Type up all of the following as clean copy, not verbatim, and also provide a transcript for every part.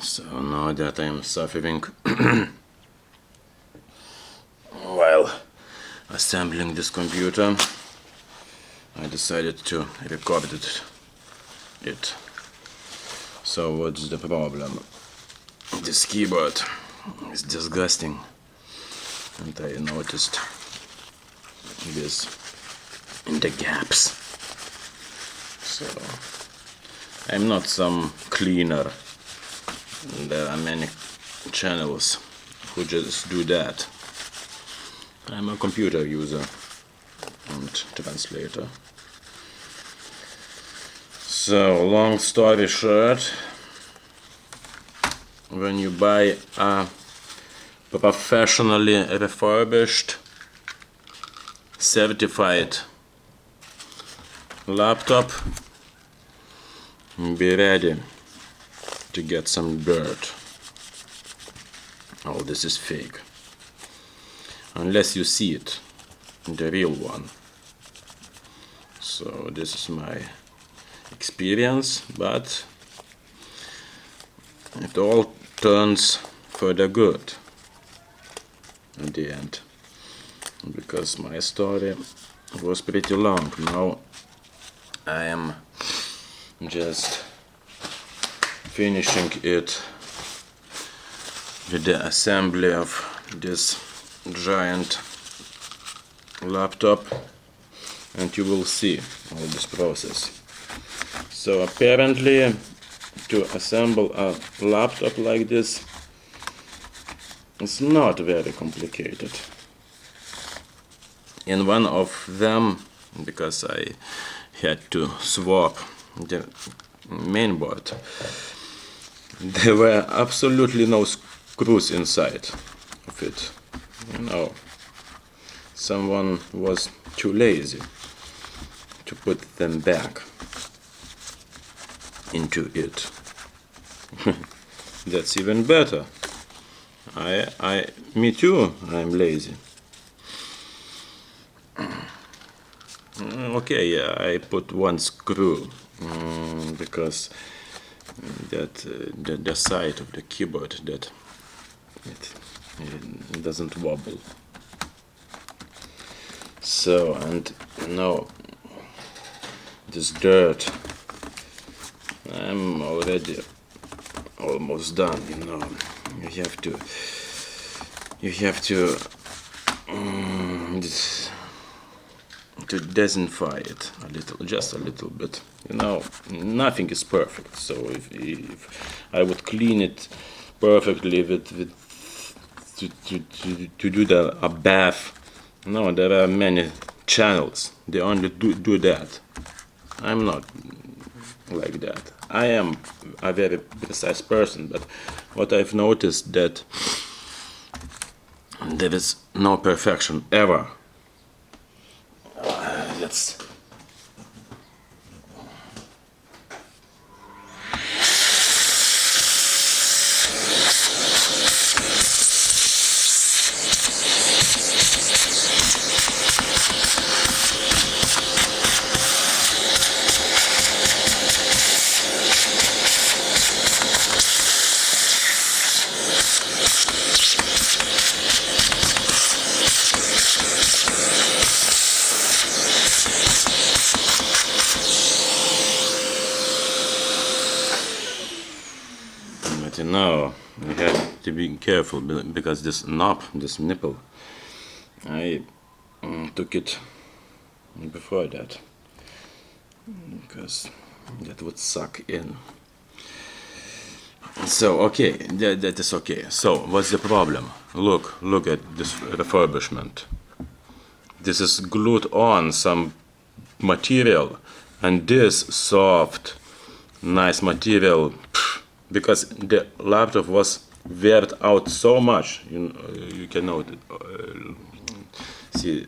So now that I am suffering while assembling this computer, I decided to record it. So what's the problem? This keyboard is disgusting, and I noticed this in the gaps. So I'm not some cleaner. There are many channels who just do that. I'm a computer user and translator. So, long story short, when you buy a professionally refurbished, certified laptop, be ready to get some dirt. Oh, this is fake. Unless you see it, the real one. So this is my experience, but it all turns for the good at the end, because my story was pretty long. Now I am just finishing it with the assembly of this giant laptop, and you will see all this process. So apparently, to assemble a laptop like this is not very complicated. In one of them, because I had to swap the main board, there were absolutely no screws inside of it. You know, someone was too lazy to put them back into it. That's even better. Me too, I'm lazy. Okay, yeah, I put one screw because the side of the keyboard that it doesn't wobble. So, and now this dirt, I'm already almost done. You know, you have to disinfect it a little, just a little bit. You know, nothing is perfect. So if I would clean it perfectly to do a bath, no, there are many channels. They only do that. I'm not like that. I am a very precise person, but what I've noticed that there is no perfection ever. Let's now you have to be careful because this knob, this nipple, I took it before that because that would suck in. So okay, that is okay. So what's the problem? Look at this refurbishment. This is glued on some material, and this soft, nice material, because the laptop was weared out so much. You can note see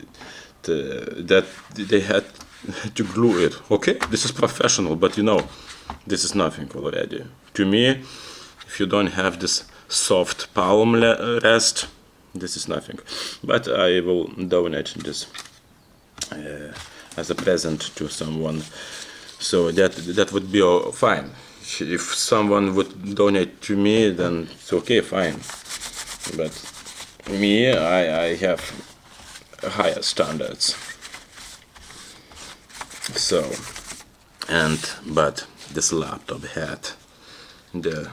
that they had to glue it. Okay, this is professional, but you know, this is nothing already. To me, if you don't have this soft palm rest, this is nothing. But I will donate this as a present to someone, so that would be fine. If someone would donate to me, then it's okay, fine. But me, I have higher standards. So, but this laptop had the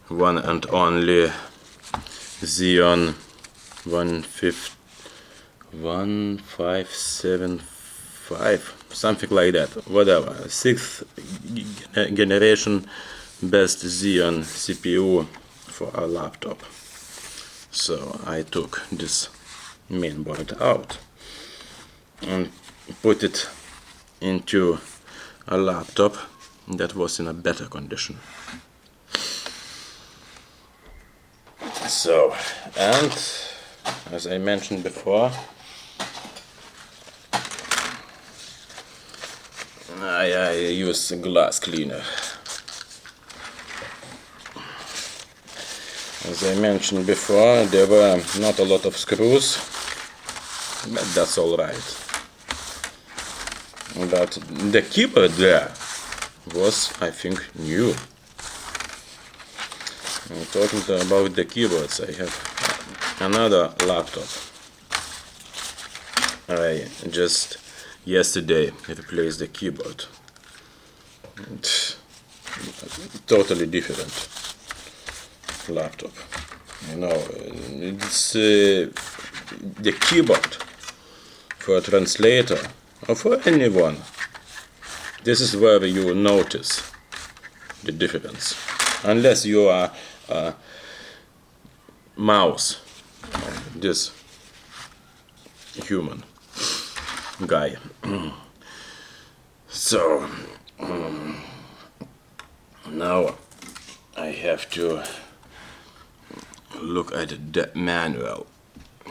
one and only Xeon 1575, something like that, whatever, 6th generation best Xeon CPU for a laptop. So I took this mainboard out and put it into a laptop that was in a better condition. So, and as I mentioned before, I use a glass cleaner. As I mentioned before, there were not a lot of screws, but that's alright. But the keyboard there was, I think, new. And talking about the keyboards, I have another laptop. I just yesterday replaced the keyboard. Totally different laptop. You know, it's the keyboard for a translator or for anyone. This is where you notice the difference. Unless you are a mouse, this human guy. So now I have to look at the manual.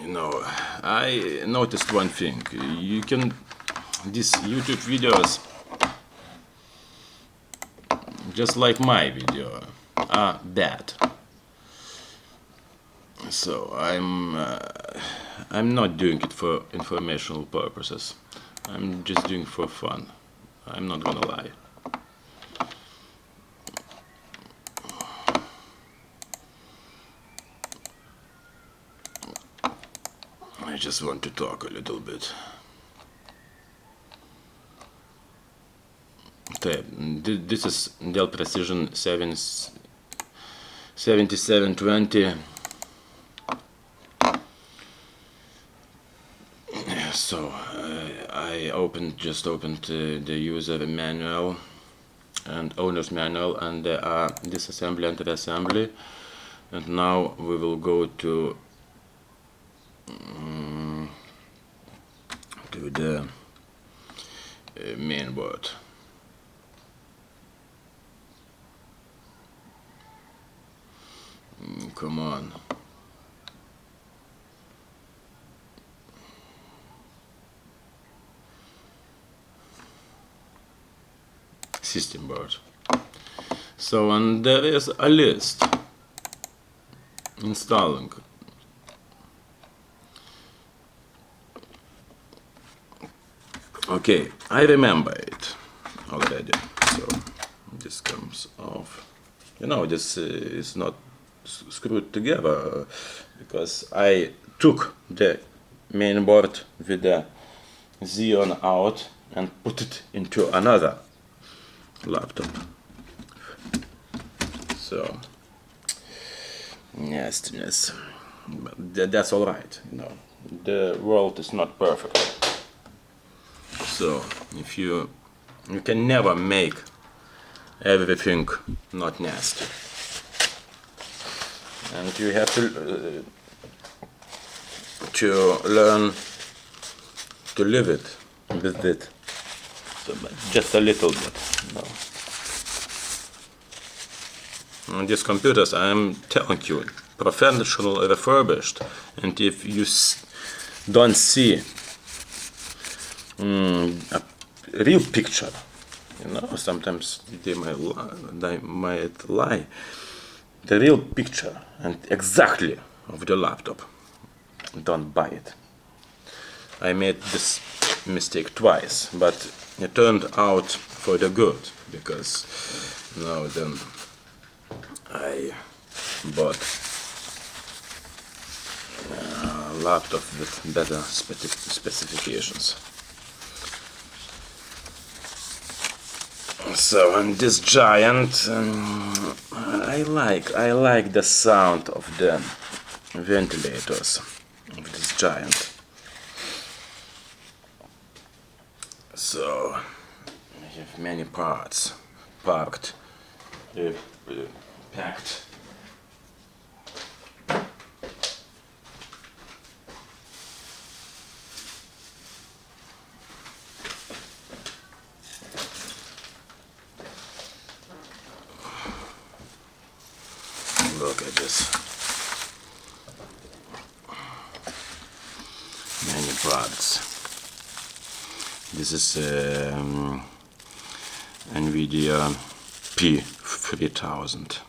You know, I noticed one thing. You can, these YouTube videos, just like my video, are bad. So I'm not doing it for informational purposes. I'm just doing it for fun. I'm not gonna lie. I just want to talk a little bit. Okay, this is Dell Precision 7720. So I just opened the user manual and owner's manual, and there are disassembly and reassembly. And now we will go to the main board. Come on. System board. So, and there is a list installing. Okay, I remember it already. So this comes off. You know, this is not screwed together because I took the main board with the Xeon out and put it into another laptop. So nastiness, but that's all right. You know, the world is not perfect. So if you can never make everything not nasty, and you have to learn to live with it. So, but just a little bit. No. On these computers, I'm telling you, professional refurbished, and if you don't see a real picture, you know, sometimes they might lie. The real picture and exactly of the laptop, don't buy it. I made this mistake twice, but it turned out for the good, because Now then I bought a laptop with better specifications. So, and this giant, I like the sound of the ventilators of this giant. So I have many parts packed. Look at this. Many parts. This is NVIDIA P3000.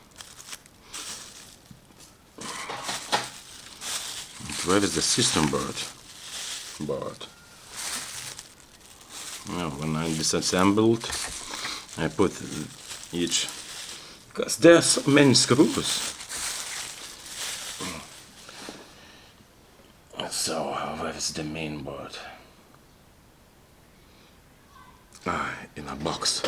Where is the system board? Well, when I disassembled, I put each, because there are so many screws. So, where is the main board? In a box.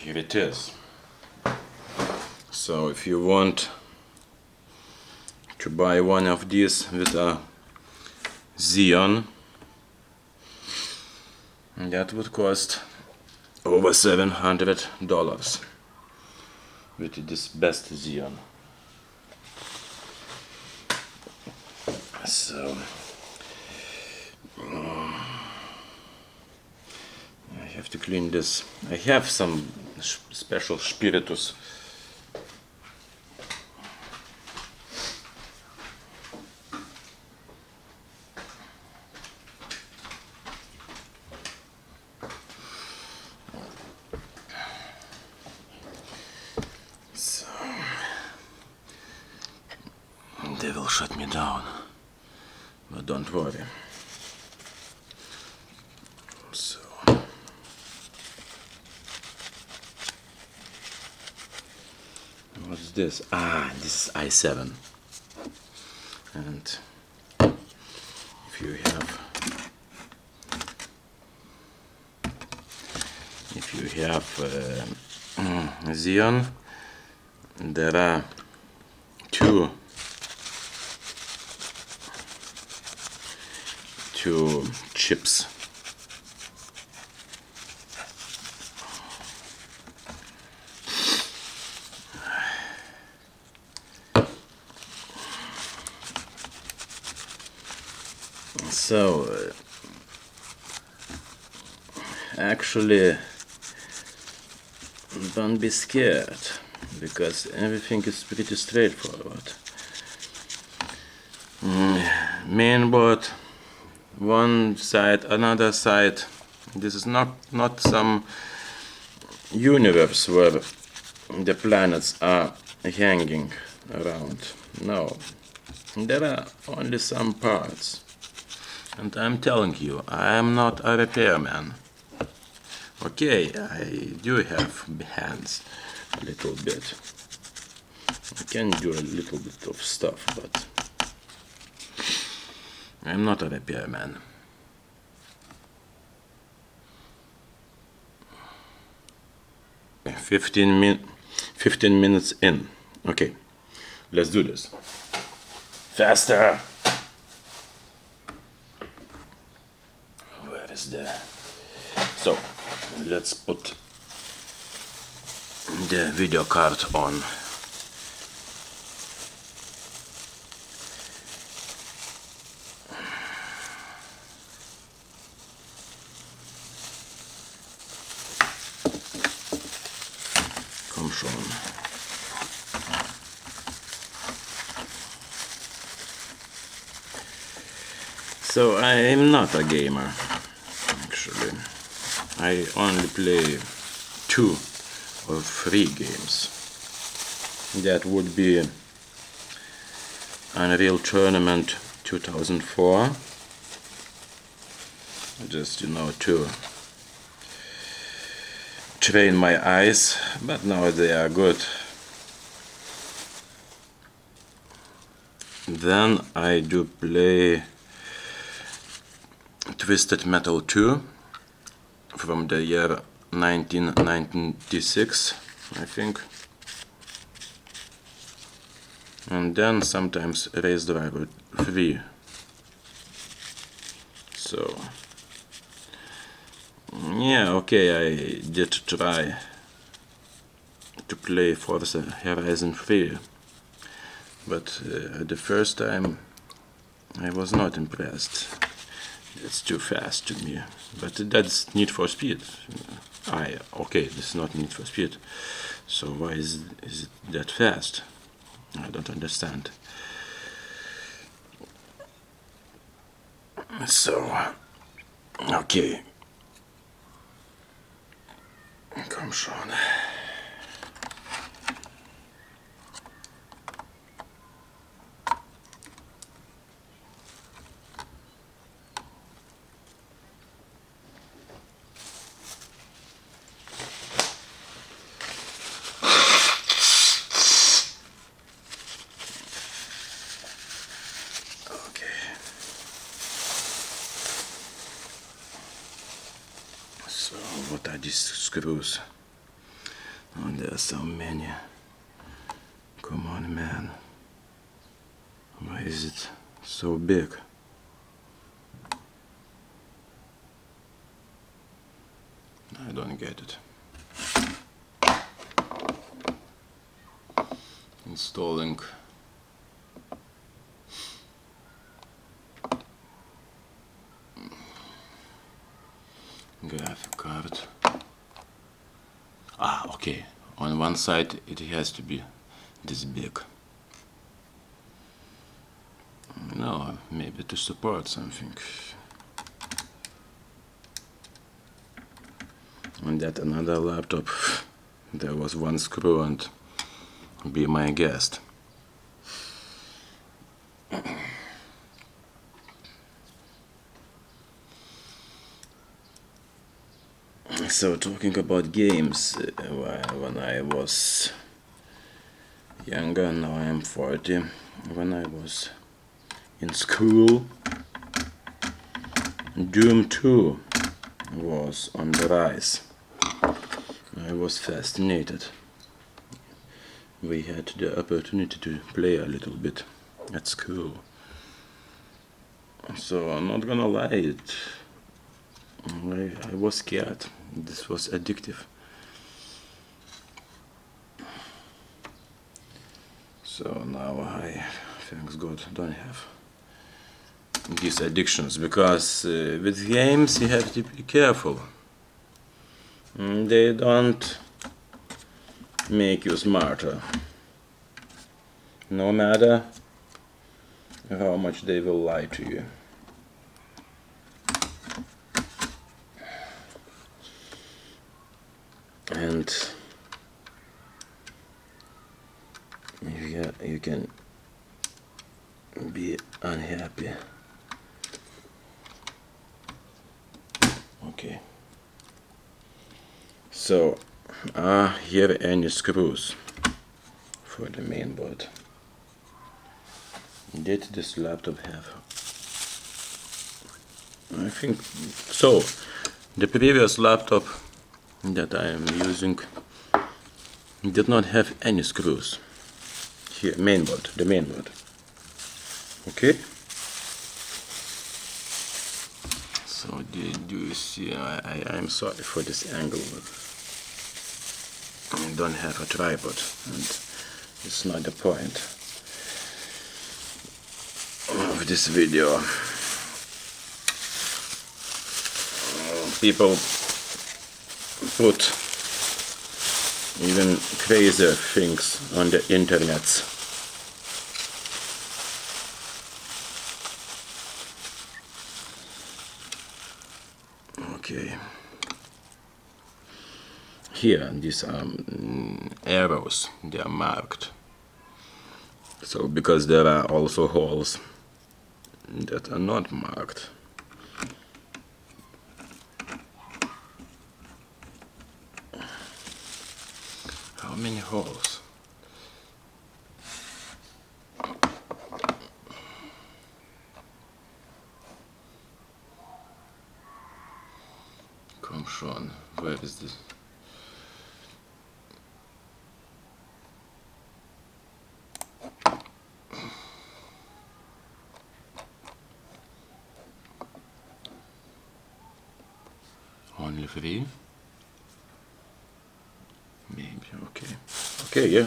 Here it is. So if you want to buy one of these with a Xeon, that would cost over $700 with this best Xeon. So I have to clean this. I have some special spiritus. So they will shut me down, but don't worry. So what's this? This is i7. And if you have Xeon, there are two chips. So actually, don't be scared, because everything is pretty straightforward. Mainboard, one side, another side. This is not some universe where the planets are hanging around. No, there are only some parts. And I'm telling you, I am not a repairman. Okay, I do have hands a little bit. I can do a little bit of stuff, but I'm not a repairman. Okay, 15 minutes in. Okay, let's do this. Faster! Where is the... So, let's put the video card on. Komm schon. So I am not a gamer, actually. I only play 2 or 3 games. That would be Unreal Tournament 2004, just to train my eyes, but now they are good. Then I do play Twisted Metal 2 from the year 1996, I think. And then sometimes Race Driver 3. So yeah, okay, I did try to play Forza Horizon 3, but the first time I was not impressed. It's too fast to me. But that's Need for Speed. Okay, this is not Need for Speed. So why is it that fast? I don't understand. So, okay. Komm schon. So, what are these screws? Oh, there are so many. Come on, man. Why is it so big? I don't get it. Installing graphic card. Okay. On one side it has to be this big. No, maybe to support something. On that another laptop there was one screw, and be my guest. So talking about games, when I was younger, now I am 40, when I was in school, Doom 2 was on the rise. I was fascinated. We had the opportunity to play a little bit at school. So I'm not gonna lie, I was scared. This was addictive. So now I, thanks God, don't have these addictions, because with games you have to be careful. They don't make you smarter, no matter how much they will lie to you. And you can be unhappy. Okay. So, are here any screws for the main board? Did this laptop have? I think so. The previous laptop that I am using did not have any screws. Here, the main board. Okay. So do you see? I'm sorry for this angle, but I don't have a tripod, and it's not the point of this video. People put even crazier things on the internet. Okay. Here, these are arrows, they are marked. So, because there are also holes that are not marked. How many holes? Come on, where is this? Only 3? Maybe, okay. Okay, yeah.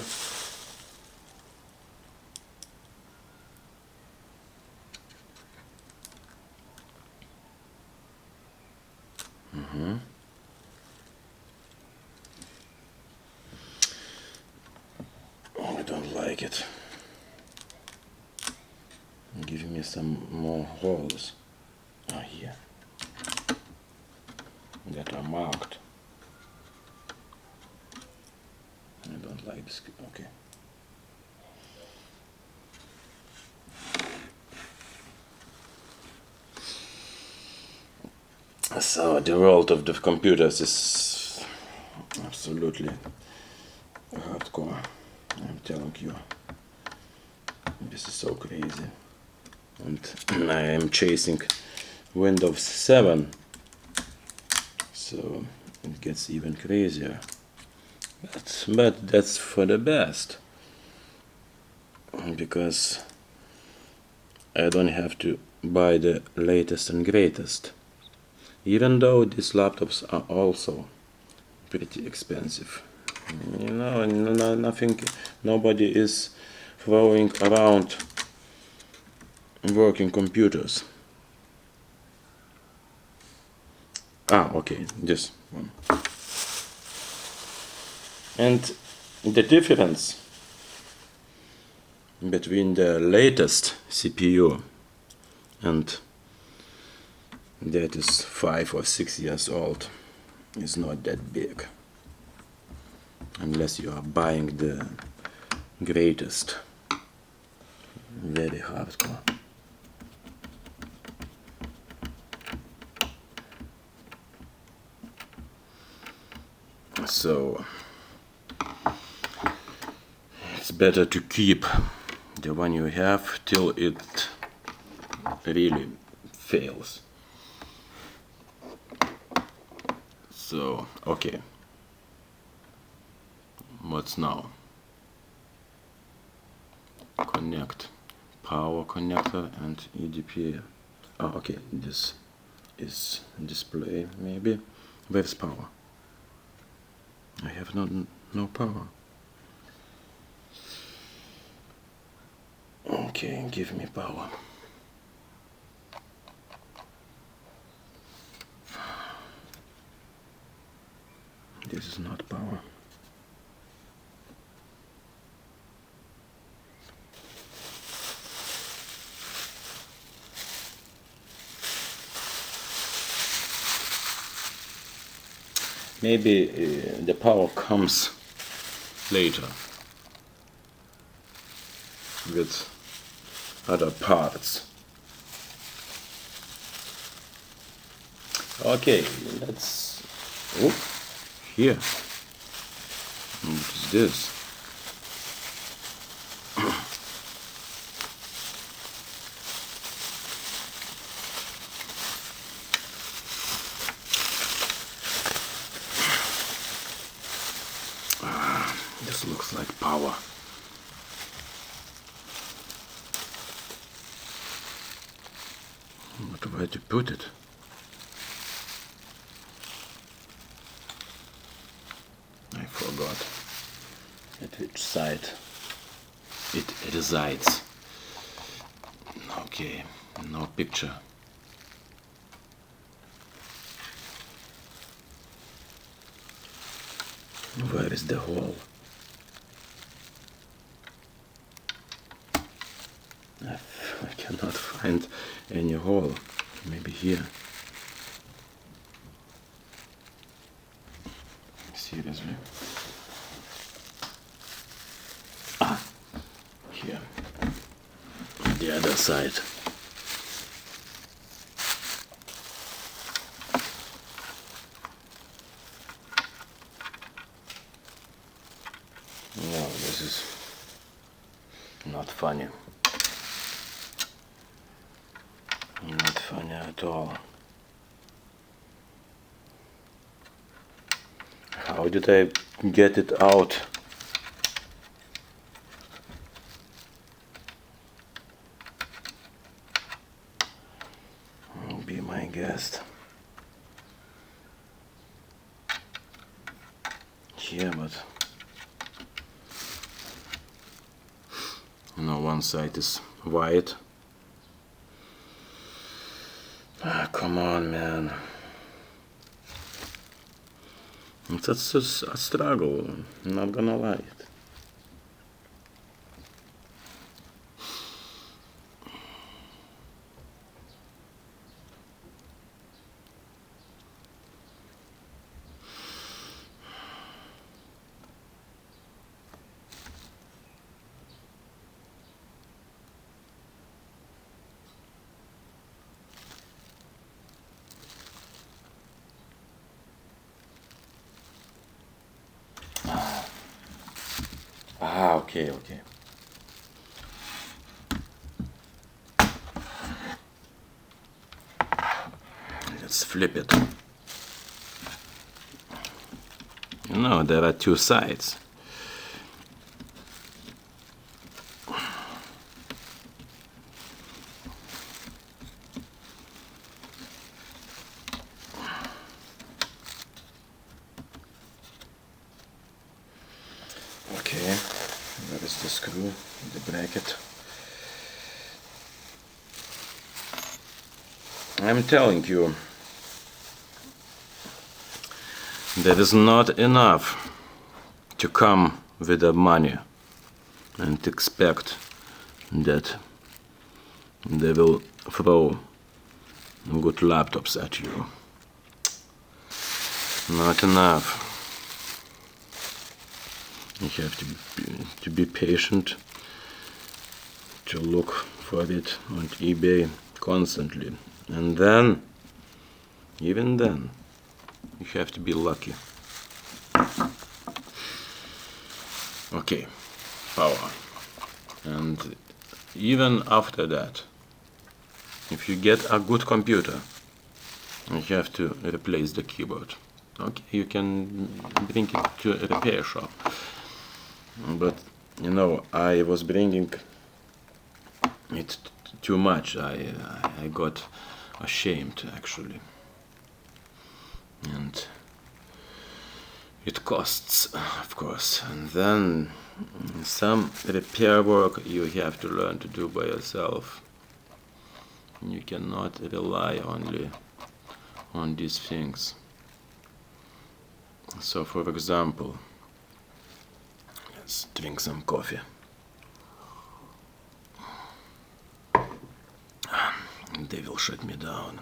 Oh, I don't like it. Give me some more holes. Ah, here. That are marked. I don't like this. Okay. So the world of the computers is absolutely hardcore. I'm telling you, this is so crazy. And I am chasing Windows 7, so it gets even crazier. But that's for the best, because I don't have to buy the latest and greatest, even though these laptops are also pretty expensive. You know, nothing, nobody is throwing around working computers. Ah, okay, this one. And the difference between the latest CPU and that is 5 or 6 years old is not that big, unless you are buying the greatest. Very hardcore. So it's better to keep the one you have till it really fails. So, okay. What's now? Connect. Power connector and EDP. Oh, okay. This is display, maybe. Where's power? I have no power. Okay, give me power. This is not power. Maybe the power comes later with other parts. Okay, let's. Oh, here. What is this? This looks like power. But where to put it? I forgot at which side it resides. Okay, no picture. Where is the hole? I cannot find any hole. Maybe here. Seriously. Here. The other side. No, this is not funny. Not funny at all. How did I get it out? Be my guest. Here, but one side is white. Come on, man. It's a struggle, I'm not gonna lie. Okay. Let's flip it. There are two sides. Okay, where is the screw, the bracket? I'm telling you, there is not enough to come with the money and expect that they will throw good laptops at you. Not enough. You have to be patient, to look for it on eBay constantly, and then, even then, you have to be lucky. Okay, power. And even after that, if you get a good computer, you have to replace the keyboard. Okay, you can bring it to a repair shop. But I was bringing it too much. I got ashamed, actually, and it costs, of course. And then some repair work you have to learn to do by yourself. You cannot rely only on these things. So, for example, let's drink some coffee. They will shut me down.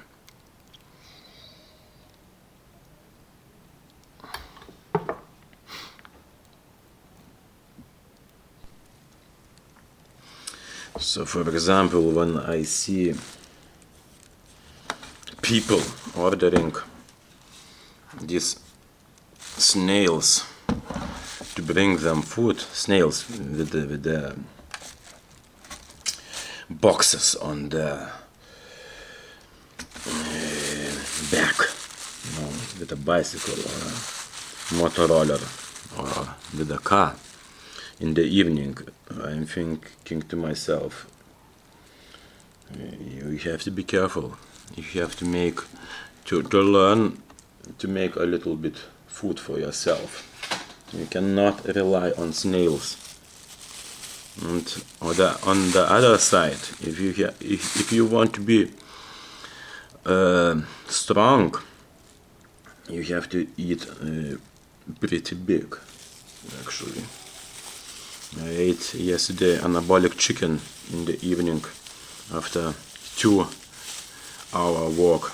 So, for example, when I see people ordering these snails to bring them food, snails with the boxes on the back, with a bicycle or a motor roller or with a car. In the evening, I'm thinking to myself, you have to be careful. You have to learn to make a little bit food for yourself. You cannot rely on snails. And on the other side, if you want to be strong, you have to eat pretty big, actually. I ate yesterday anabolic chicken in the evening after 2-hour walk.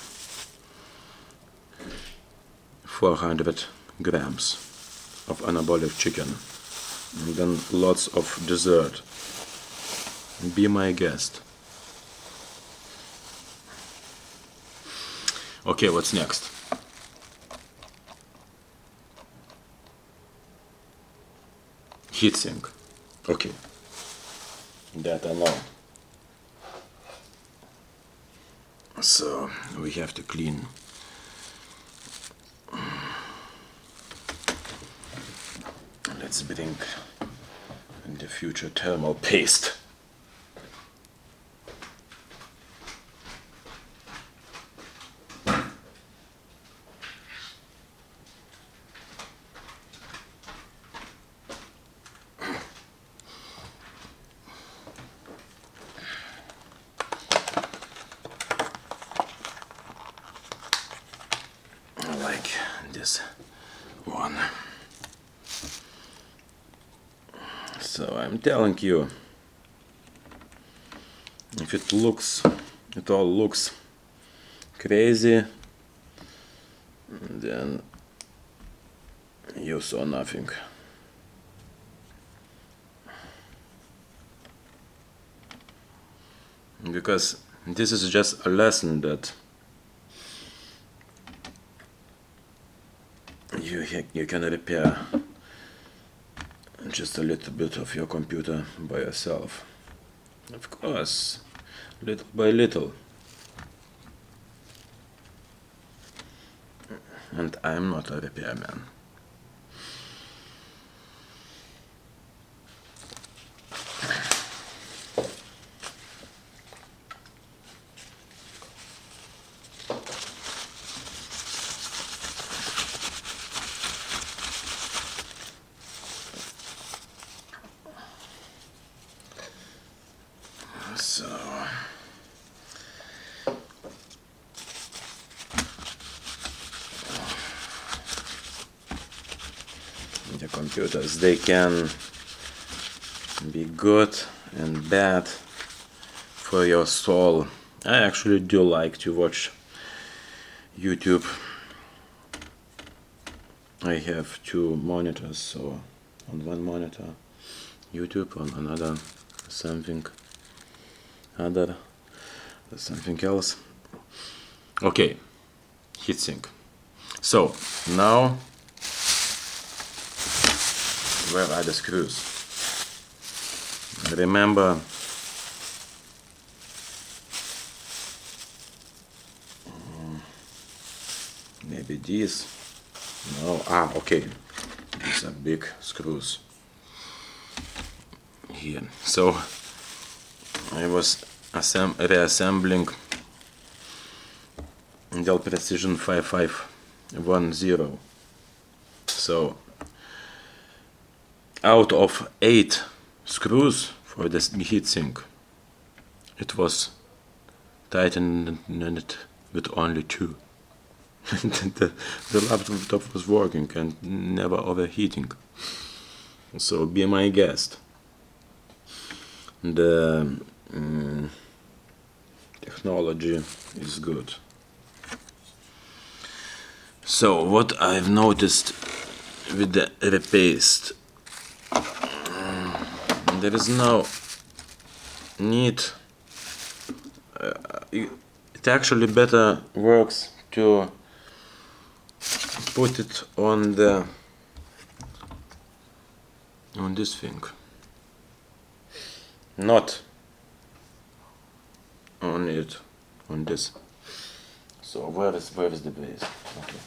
400 grams of anabolic chicken, and then lots of dessert. Be my guest. Okay, what's next? Heatsink. Okay, that I know. So we have to clean. Let's bring in the future thermal paste. I like this one. So I'm telling you, if it all looks crazy, then you saw nothing. Because this is just a lesson that you can repair just a little bit of your computer by yourself. Of course, little by little. And I'm not a repairman. So the computers, they can be good and bad for your soul. I actually do like to watch YouTube. I have 2 monitors, so on one monitor YouTube, on another something else. Okay, heatsink. So now, where are the screws? Remember, maybe these? No, okay, these are big screws here. So I was reassembling Dell Precision 5510. So out of 8 screws for this heatsink, it was tightened with only 2. the laptop was working and never overheating. So be my guest. The technology is good. So what I've noticed with the repaste, there is no need. It actually better works to put it on this thing, not on it, on this. So where is the base? Okay.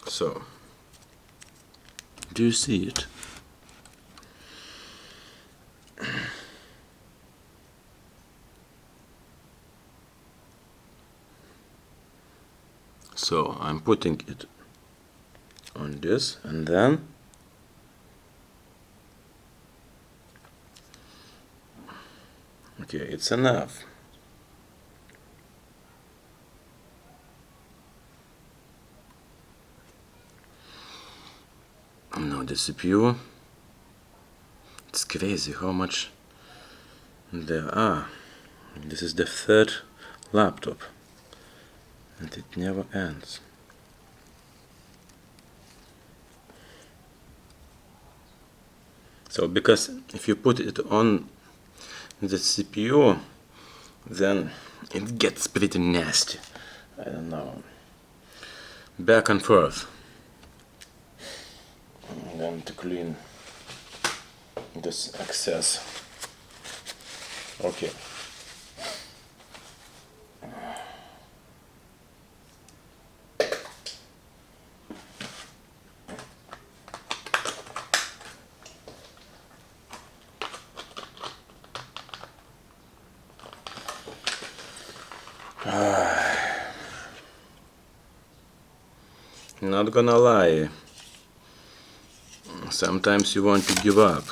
So, do you see it? So I'm putting it on this, and then Okay, it's enough. Now the CPU. It's crazy how much there are. This is the third laptop, and it never ends. So because if you put it on the CPU, then it gets pretty nasty. I don't know. Back and forth. I'm going to clean this excess. Okay. Not gonna lie, sometimes you want to give up,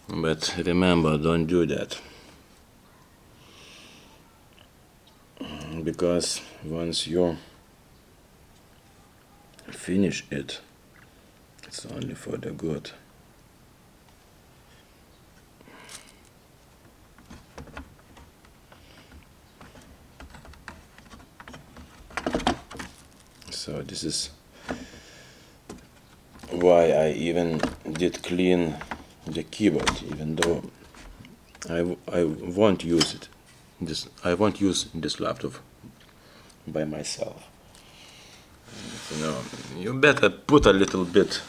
but remember, don't do that, because once you finish it, it's only for the good. So this is why I even did clean the keyboard, even though I won't use it. I won't use this laptop by myself. You know, you better put a little bit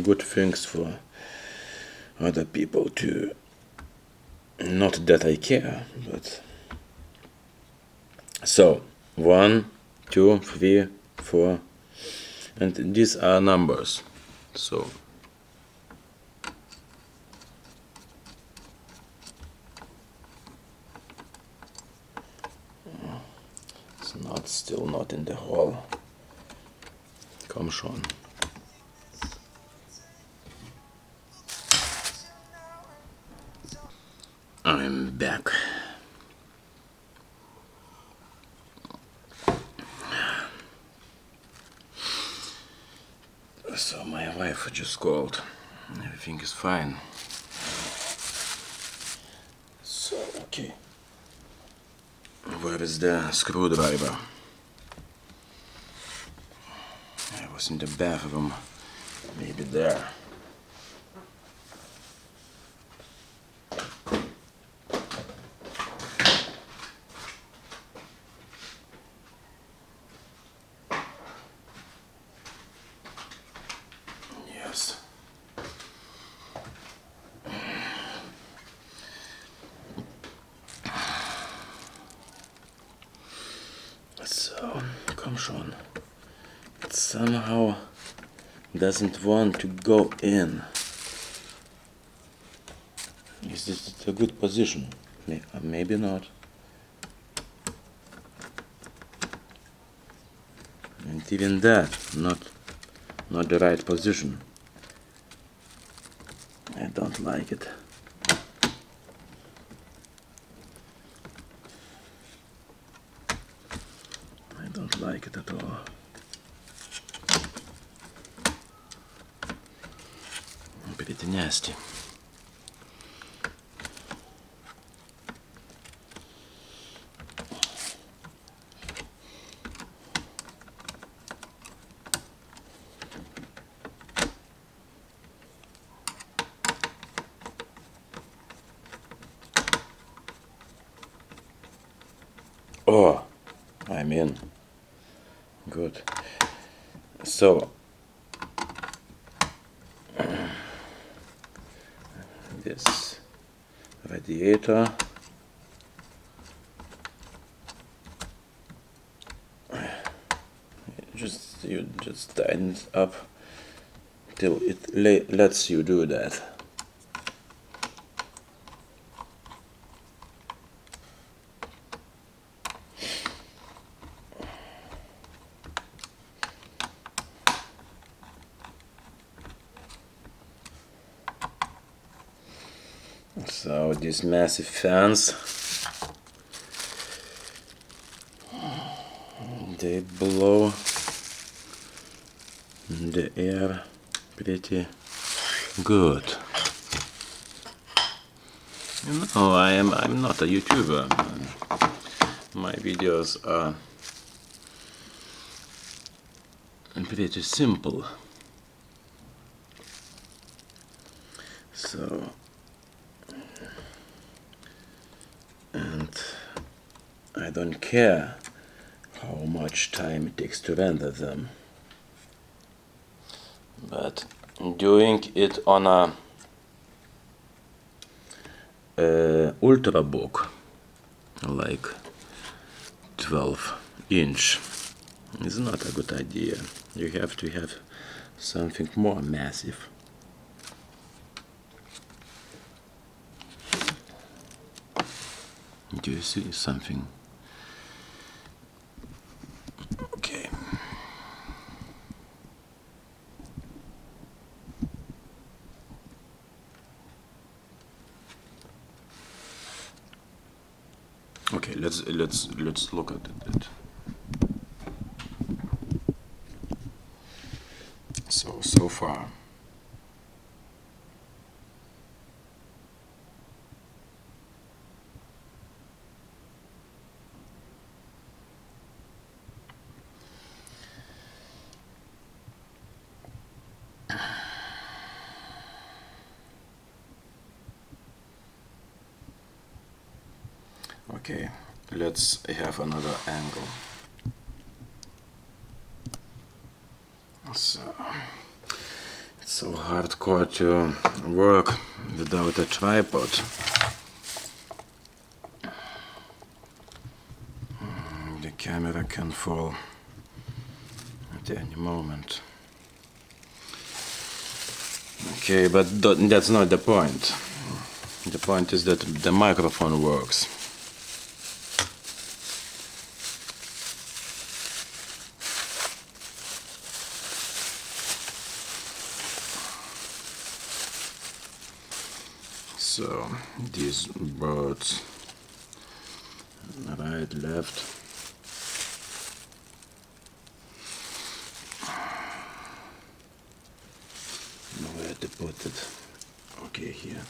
good things for other people too. Not that I care, but so 1, 2, 3, 4, and these are numbers. So it's still not in the hole. Come schon. I'm back. So my wife just called. Everything is fine. So, okay. Where is the screwdriver? I was in the bathroom. Maybe there. Yes. So, come schon. It somehow doesn't want to go in. Is this a good position? Maybe not. And even that, not the right position. I don't like it. I don't like it at all. Pretty nasty. Oh, I'm in. Good. So, this radiator, you just tighten it up till it lets you do that. So these massive fans, they blow the air pretty good. No, I'm not a YouTuber. My videos are pretty simple. So, and I don't care how much time it takes to render them, but doing it on a ultrabook like 12-inch is not a good idea. You have to have something more massive. Do you see something? Okay. Okay, let's look at it. So far. Okay, let's have another angle. So it's so hardcore to work without a tripod. The camera can fall at any moment. Okay, but that's not the point. The point is that the microphone works. So these birds, right, left. Where to put it? Okay, here.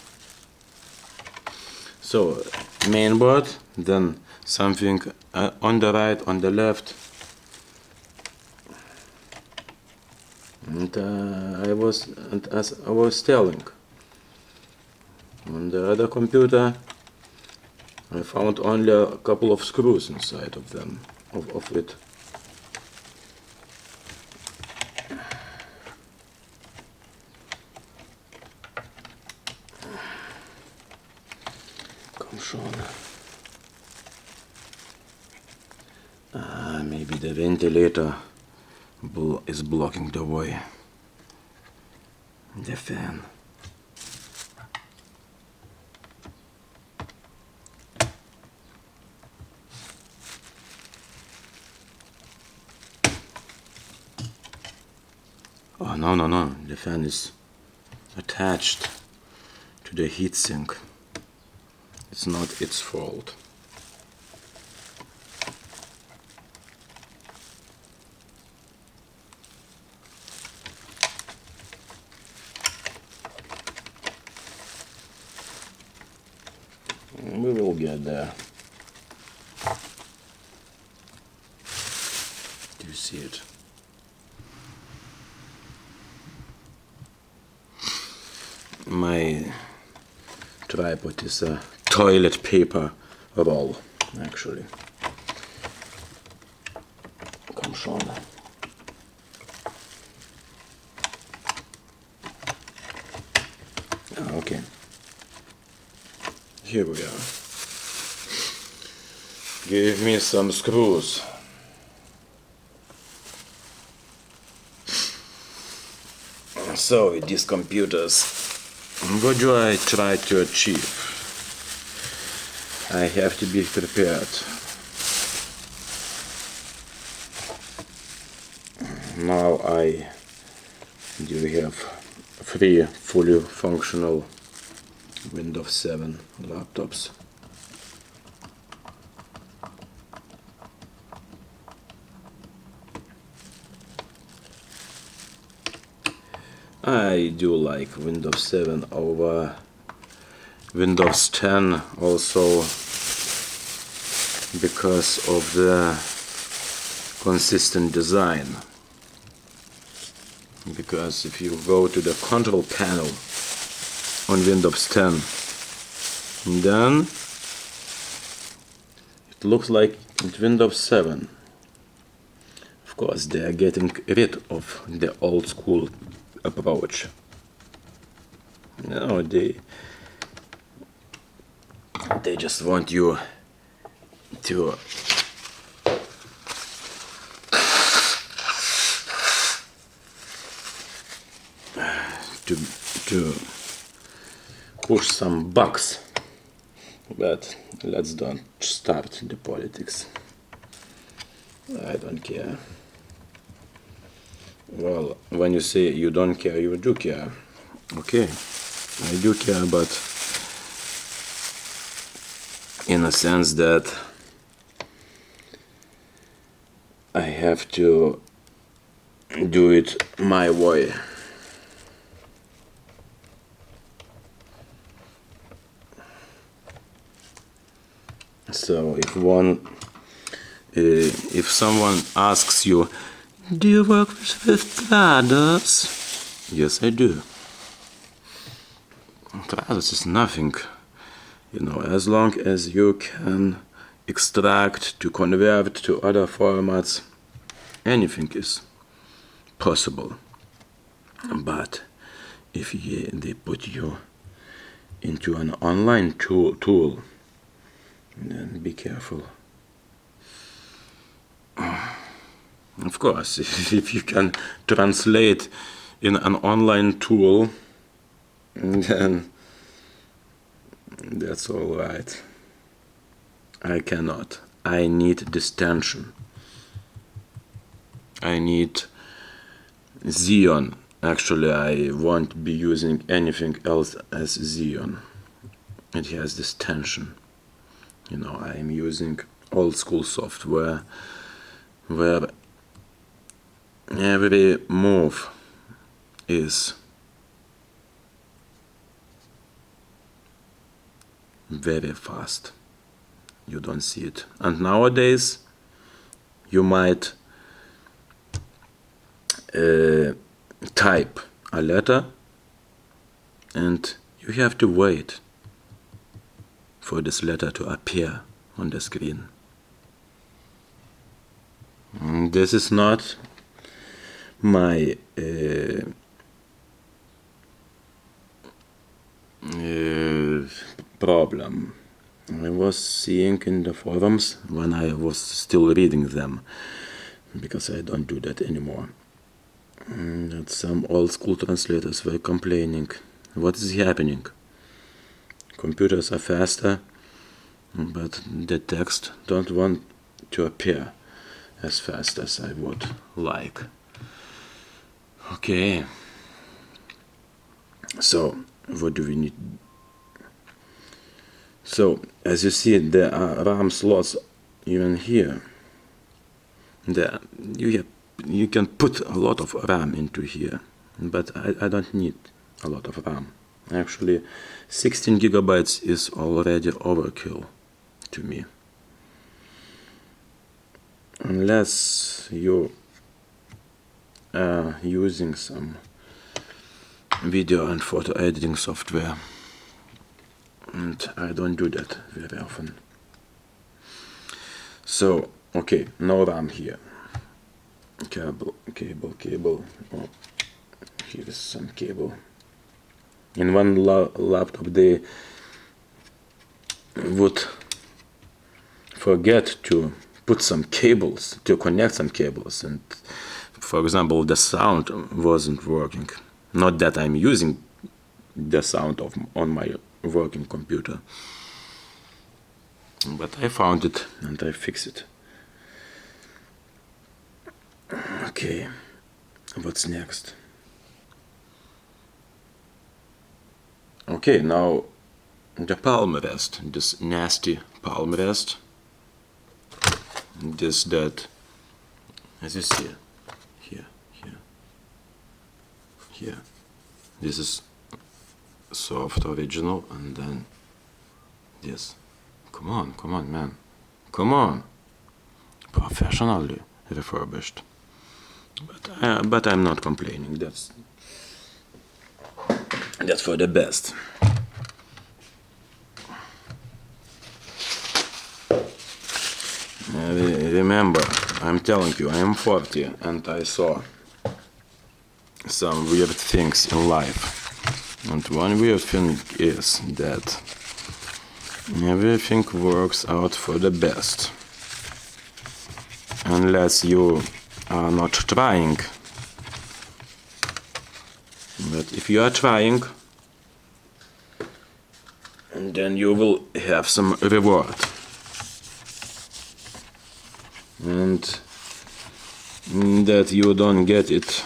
So main board, then something on the right, on the left, and as I was telling, on the other computer I found only a couple of screws inside of them, of it. Come on. Maybe the ventilator is blocking the way. The fan. Oh, no, the fan is attached to the heatsink. It's not its fault. We will get there. Do you see it? My tripod is a toilet paper roll, actually. Come on. Okay. Here we are. Give me some screws. So with these computers, what do I try to achieve? I have to be prepared. Now I do have 3 fully functional Windows 7 laptops. I do like Windows 7 over Windows 10 also because of the consistent design. Because if you go to the control panel on Windows 10, then it looks like in Windows 7. Of course, they are getting rid of the old school approach. No, they just want you to push some bugs. But let's don't start the politics. I don't care. Well, when you say you don't care, you do care. Okay, I do care, but in a sense that I have to do it my way. So if someone asks you, do you work with traders? Yes, I do. Traders is nothing, as long as you can extract to convert to other formats, anything is possible. But if they put you into an online tool, then be careful. Of course, if you can translate in an online tool, then that's all right. I cannot. I need this tension. I need Xeon. Actually, I won't be using anything else as Xeon. It has this tension. I'm using old school software where every move is very fast. You don't see it. And nowadays you might type a letter and you have to wait for this letter to appear on the screen. This is not my problem. I was seeing in the forums when I was still reading them, because I don't do that anymore, that some old school translators were complaining, what is happening? Computers are faster, but the text don't want to appear as fast as I would like. Okay, so what do we need? So as you see, there are RAM slots even here. You can put a lot of RAM into here, but I don't need a lot of RAM. Actually, 16 gigabytes is already overkill to me. Unless you are using some video and photo editing software. And I don't do that very often. So, okay, no RAM here. Cable. Oh, here is some cable. In one laptop they would forget to put some cables, to connect some cables, and for example the sound wasn't working. Not that I'm using the sound on my working computer, but I found it and I fixed it. Okay, what's next? Okay, now the palm rest, this nasty palm rest, this that, as you see, here, this is soft original, and then this. Come on, man, come on, professionally refurbished. But I'm not complaining. That's for the best. Remember, I'm telling you, I am 40 and I saw some weird things in life. And one weird thing is that everything works out for the best. Unless you are not trying. But if you are trying, then you will have some reward. And that you don't get it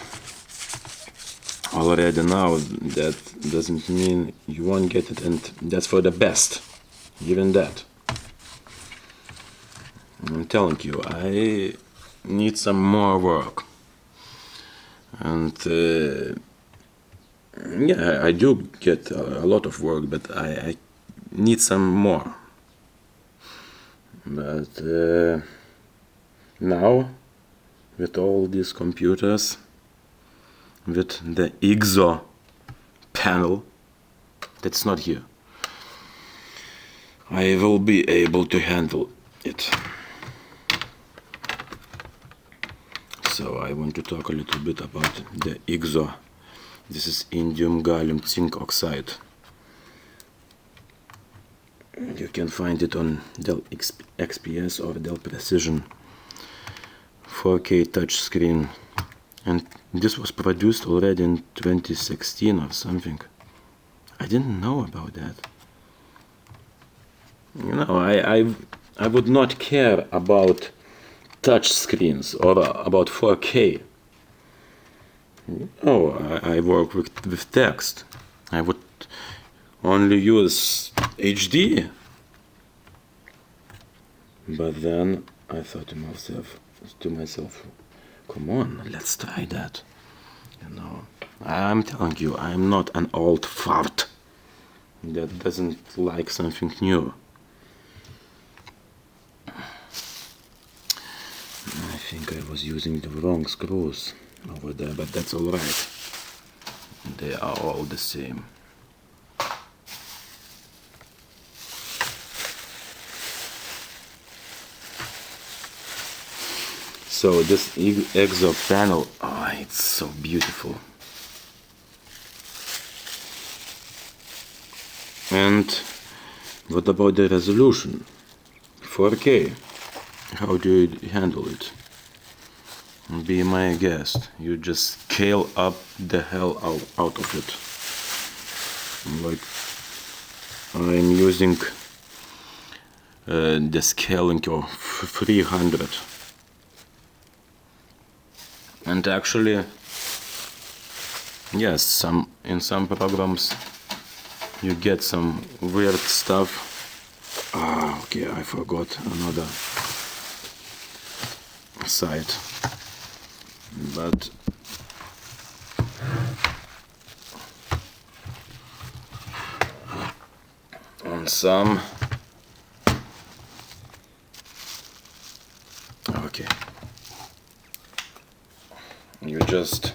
already now, that doesn't mean you won't get it, and that's for the best. Even that. I'm telling you, I need some more work. And yeah, I do get a lot of work, but I need some more. But now, with all these computers, with the IGZO panel that's not here, I will be able to handle it. So I want to talk a little bit about the IGZO. This is indium gallium zinc oxide. You can find it on Dell XPS or Dell Precision 4K touchscreen, and this was produced already in 2016 or something. I didn't know about that. You know, I would not care about touch screens or about 4K. Oh, I work with text. I would only use HD. But then I thought to myself, come on, let's try that. You know, I'm telling you, I'm not an old fart that doesn't like something new. I think I was using the wrong screws over there, but that's alright. They are all the same. So this IGZO panel, oh, it's so beautiful. And what about the resolution? 4K. How do you handle it? Be my guest. You just scale up the hell out of it. Like I'm using the scaling of 300. And actually, yes, in some programs you get some weird stuff. Ah, okay, I forgot another side. But on some, okay, you just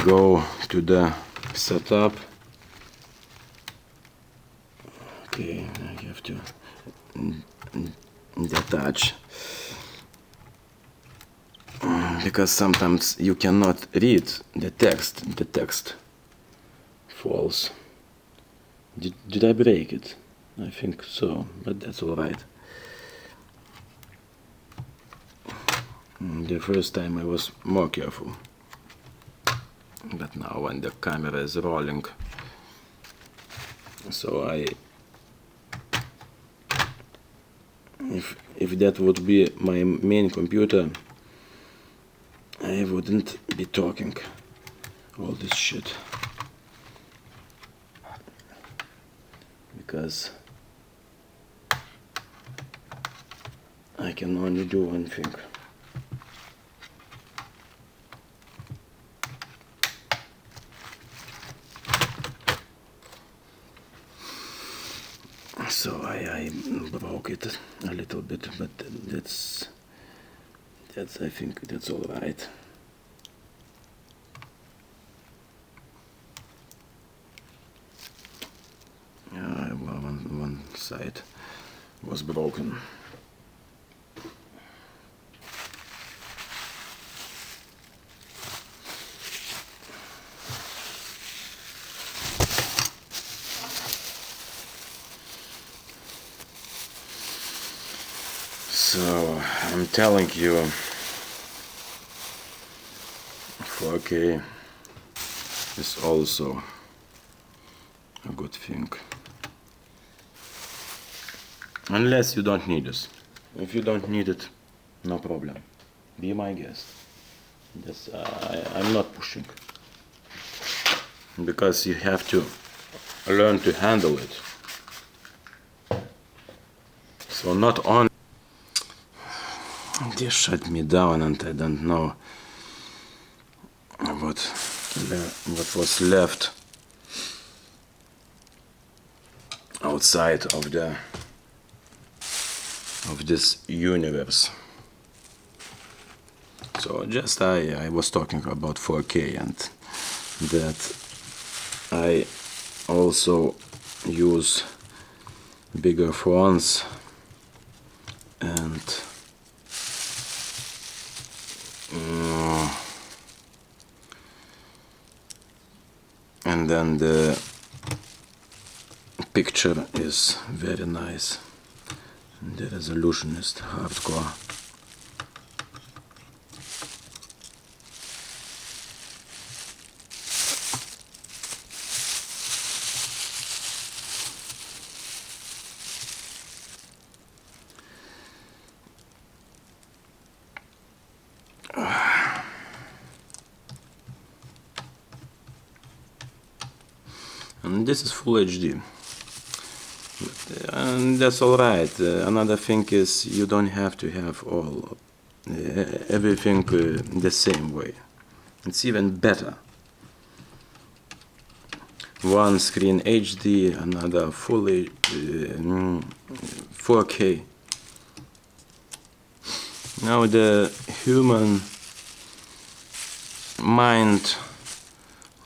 go to the setup. Okay, I have to detach, because sometimes you cannot read the text. The text falls. Did I break it? I think so, but that's alright. The first time I was more careful, but now when the camera is rolling, so if that would be my main computer, I wouldn't be talking all this shit. Because I can only do one thing. So I broke it a little bit, but that's I think that's all right. Yeah, well, one side was broken. So I'm telling you, 4K is also a good thing. Unless you don't need this. If you don't need it, no problem. Be my guest. I'm not pushing. Because you have to learn to handle it. So not only they shut me down and I don't know what was left outside of this universe. So just I was talking about 4K and that I also use bigger phones and then the picture is very nice. The resolution is hardcore. And this is full HD. And that's alright. Another thing is you don't have to have everything the same way. It's even better. One screen HD, another fully 4K. Now the human mind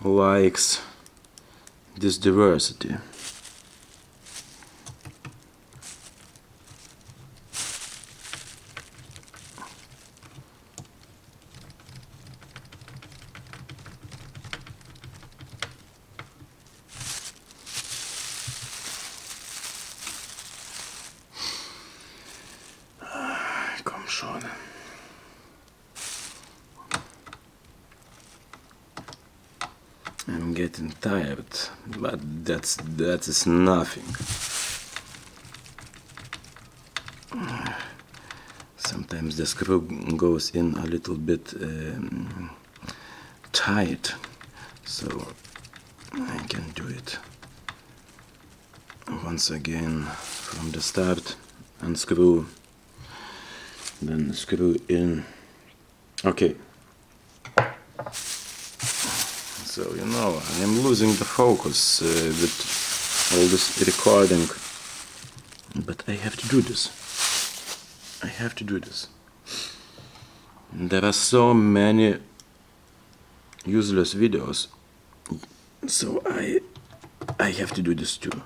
likes this diversity. Komm schon. I'm getting tired, but that is nothing. Sometimes the screw goes in a little bit tight, so I can do it once again from the start. Unscrew, then screw in. Okay. So, you know, I'm losing the focus with all this recording, but I have to do this. I have to do this. There are so many useless videos, so I have to do this too.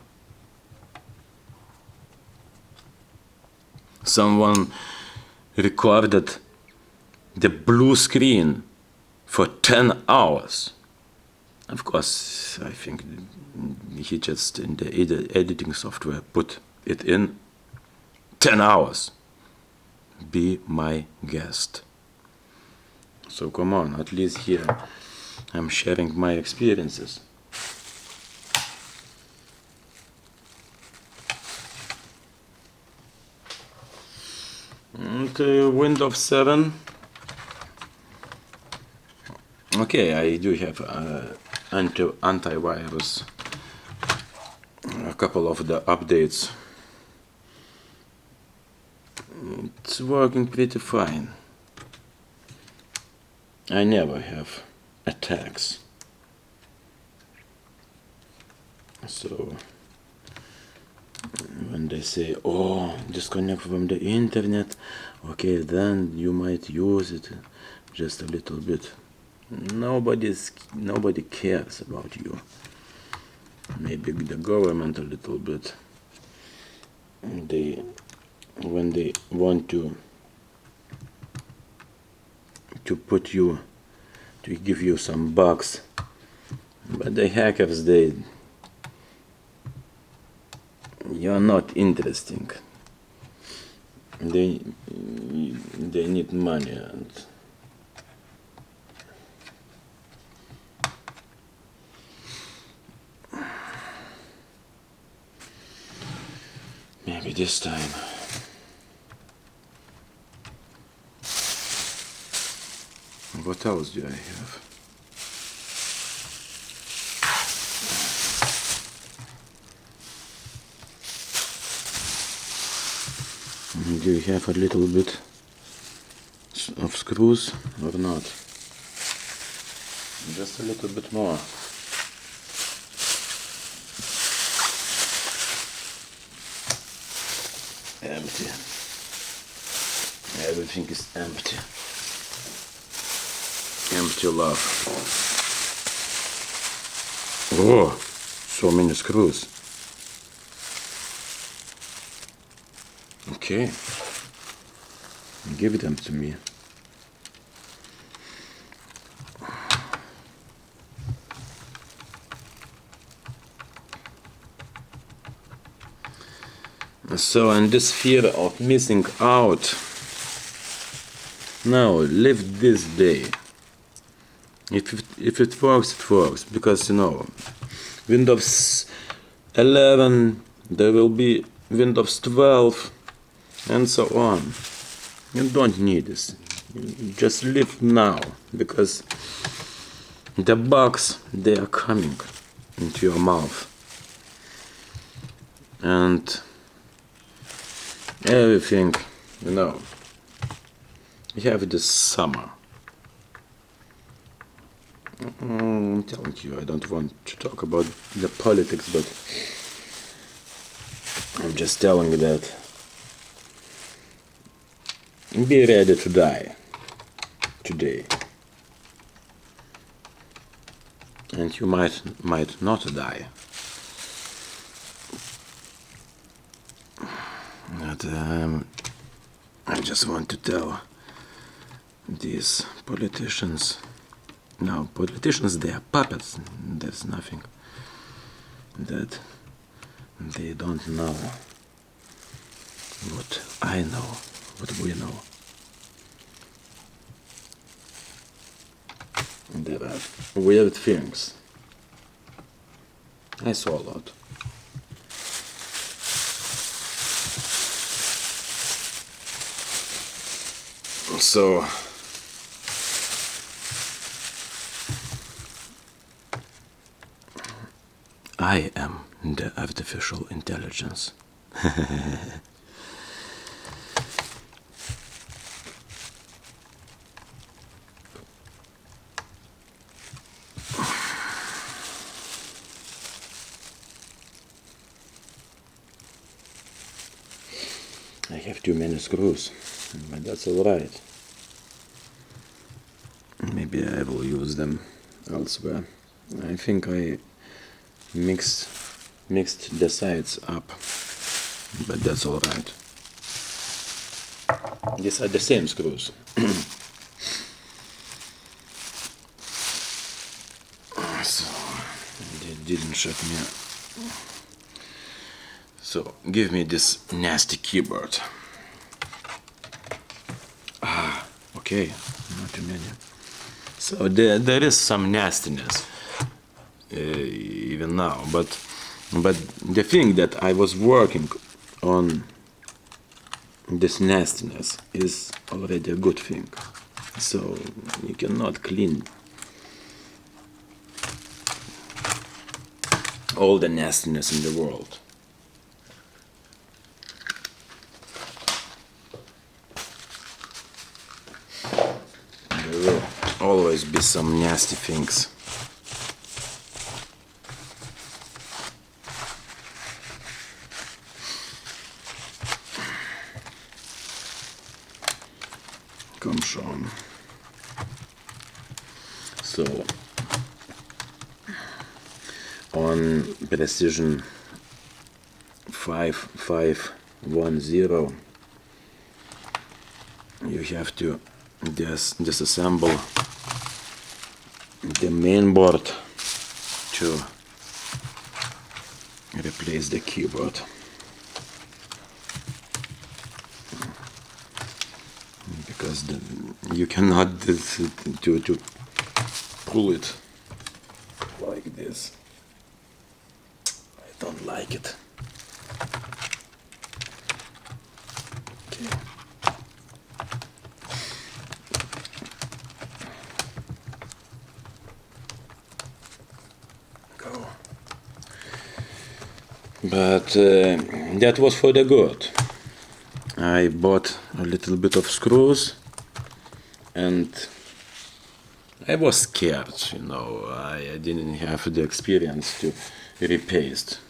Someone recorded the blue screen for 10 hours. Of course, I think he just in the editing software put it in 10 hours. Be my guest. So come on, at least here I'm sharing my experiences. And Windows 7 Okay, I do have antivirus, a couple of the updates. It's working pretty fine. I never have attacks. So when they say, oh, disconnect from the internet, okay, then you might use it just a little bit. Nobody cares about you. Maybe the government a little bit. When they want to put you, to give you some bucks, but the hackers, you're not interesting. They need money, and maybe this time. What else do I have? Do you have a little bit of screws or not? Just a little bit more. Empty. Everything is empty. Empty love. Oh, so many screws. Okay. Give them to me. So, and this fear of missing out, now live this day. If it works, it works, because Windows 11, there will be Windows 12, and so on. You don't need this. You just live now, because the bugs, they are coming into your mouth, and everything, you have this summer. I'm telling you, I don't want to talk about the politics, but I'm just telling you that be ready to die today, and you might not die. But I just want to tell these politicians. No, politicians, they are puppets. There's nothing that they don't know what I know, what we know. There are weird things. I saw a lot. So I am the artificial intelligence. I have too many screws, but that's alright. Maybe I will use them elsewhere. I think I mixed the sides up, but that's alright. These are the same screws. So they didn't shut me up. So give me this nasty keyboard. Okay, not too many. So there is some nastiness even now, but the thing that I was working on, this nastiness, is already a good thing. So you cannot clean all the nastiness in the world. There will always be some nasty things. Come on. So on precision 5510 you have to disassemble the main board to replace the keyboard. Because you cannot to pull it like this. I don't like it. Okay. Go. But that was for the good. I bought a little bit of screws and I was scared, you know, I didn't have the experience to repaste.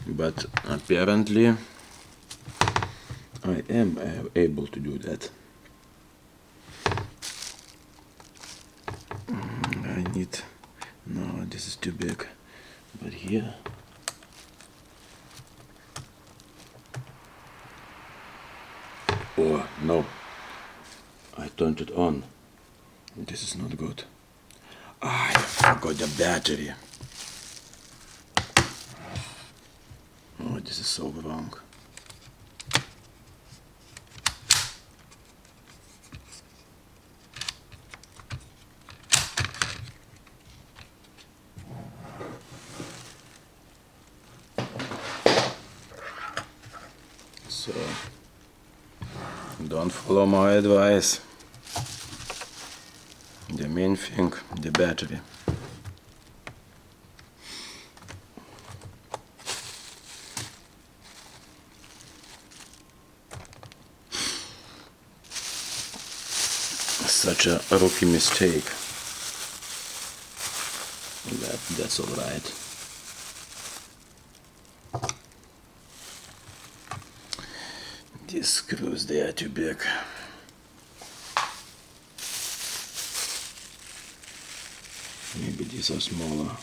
But apparently I am able to do that. I need, no, this is too big, but here. Oh, no, I turned it on. This is not good. I forgot the battery. Oh, this is so wrong. So, don't follow my advice. The main thing, the battery. Such a rookie mistake. That's all right. These screws, they are too big. Maybe these are smaller.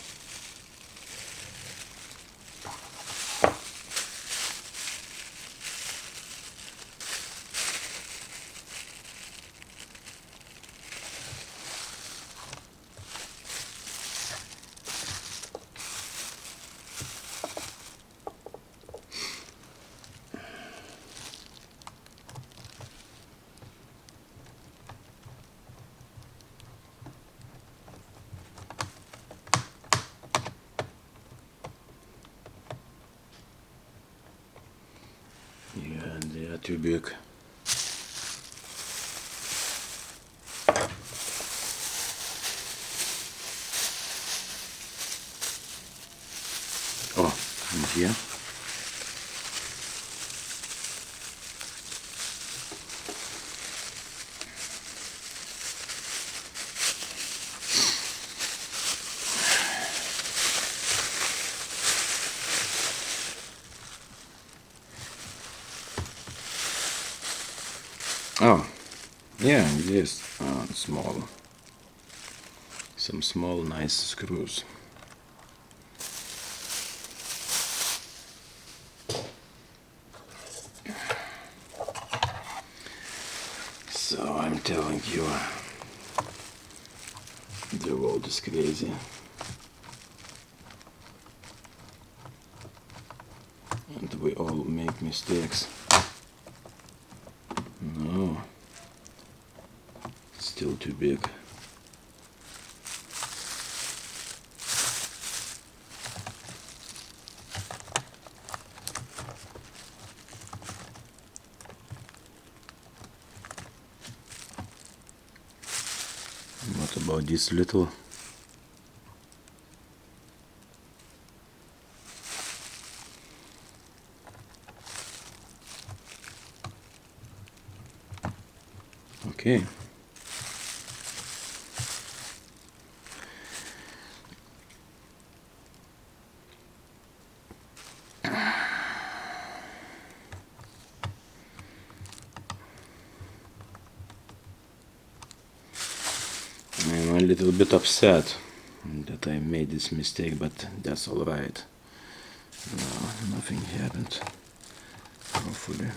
Yeah, they are too big. Oh, and here. Oh, yeah, it is small. Some small, nice screws. So I'm telling you, the world is crazy. And we all make mistakes. No, still too big. What about this little? Okay. I'm a little bit upset that I made this mistake, but that's alright. No, nothing happened, hopefully.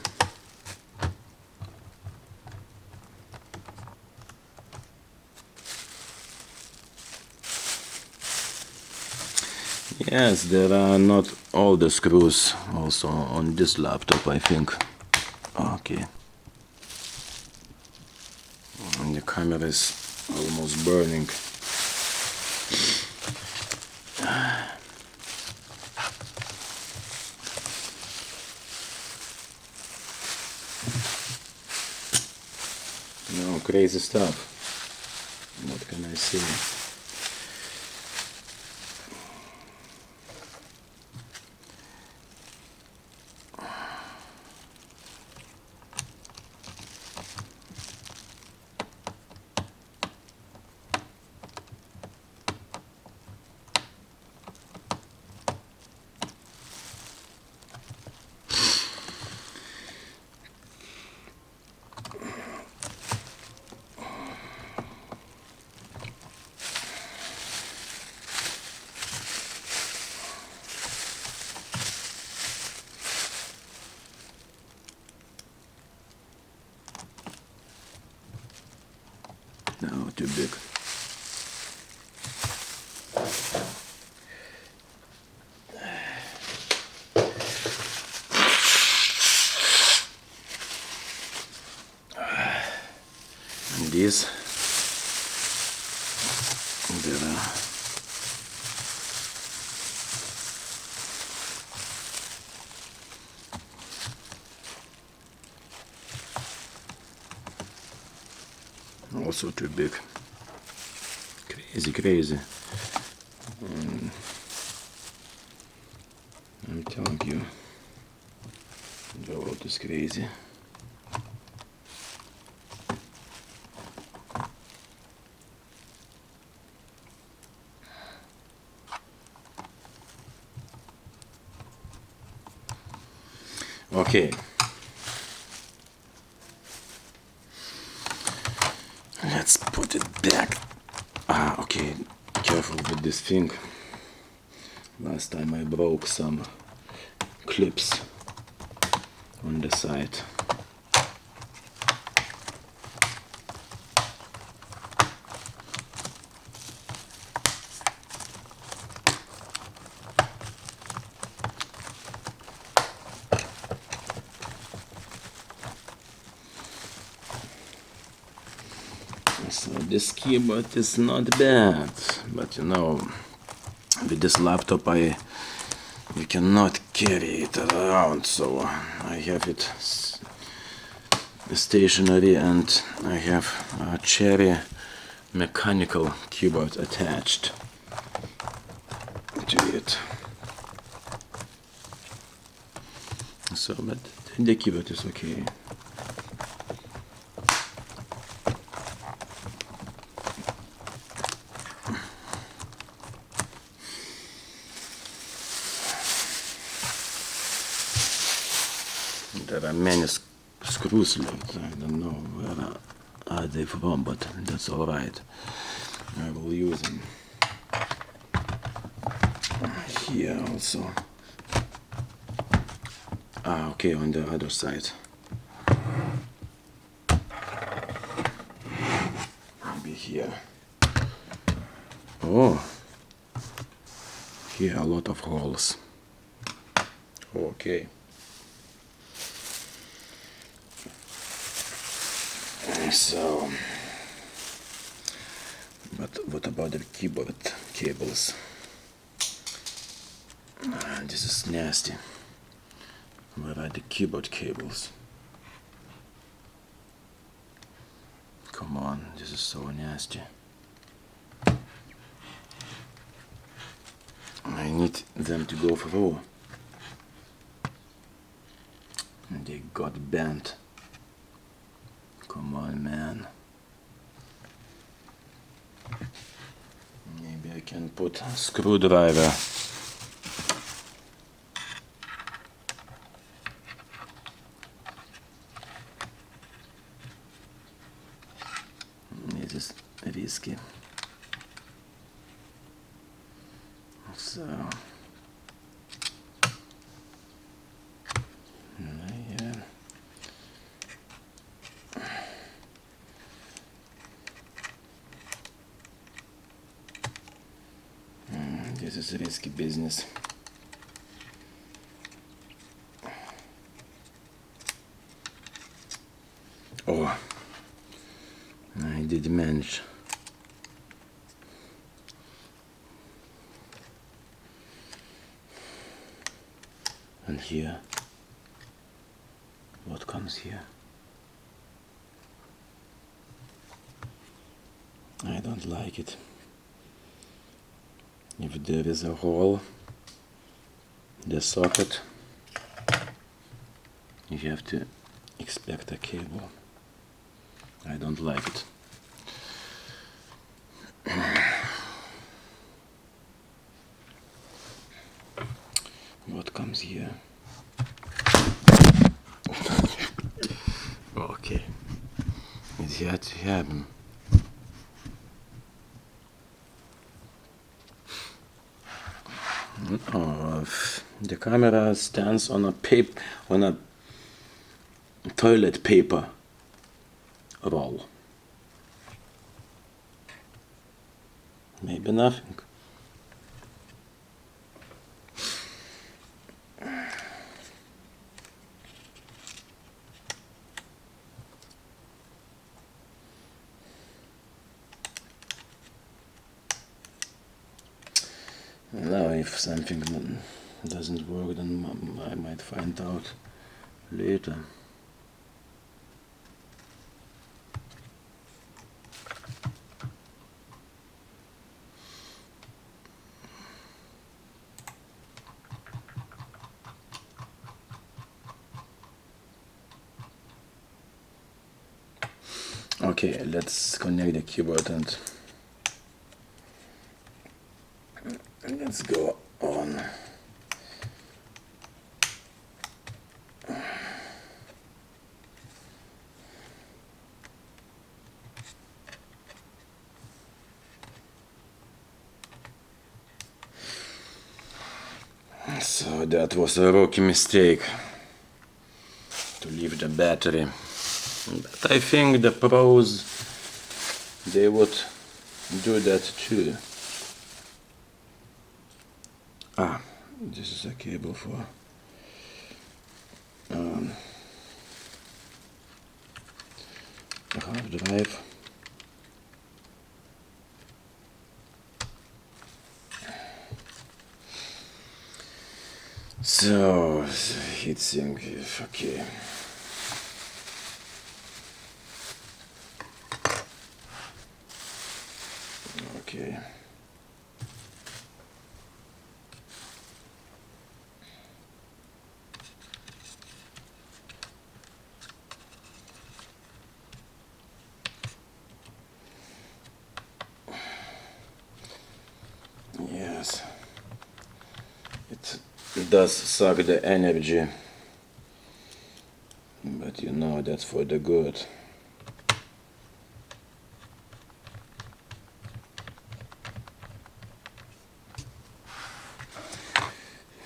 Yes, there are not all the screws also on this laptop, I think. Okay. And the camera is almost burning. No, crazy stuff. What can I say? No, too big. And these, there are also too big. Crazy. I'm telling you, the world is crazy. Okay. Let's put it back. Okay, careful with this thing. Last time I broke some clips on the side. So this keyboard is not bad, but you know, with this laptop you cannot carry it around, so I have it stationary and I have a Cherry mechanical keyboard attached to it. So, but the keyboard is okay. There are many screws left. I don't know where are they from, but that's alright. I will use them. Here also. Okay, on the other side. Maybe here. Oh, here a lot of holes. Okay. So, but what about the keyboard cables? This is nasty. Where are the keyboard cables? Come on, this is so nasty. I need them to go through. And they got bent. Come on, man. I can put a screwdriver. This is risky. So yeah. This is risky business. Oh, I did manage. And here, what comes here? I don't like it. If there is a hole, the socket, you have to expect a cable. I don't like it. What comes here? Okay, it had to happen. Oh, the camera stands on a toilet paper roll. Maybe nothing. Now, if something doesn't work, then I might find out later. Okay, let's connect the keyboard and let's go on. So that was a rookie mistake to leave the battery. But I think the pros, they would do that too. Ah, this is a cable for half drive. So, heatsink is okay. Okay. Yes. It does suck the energy, but you know that's for the good.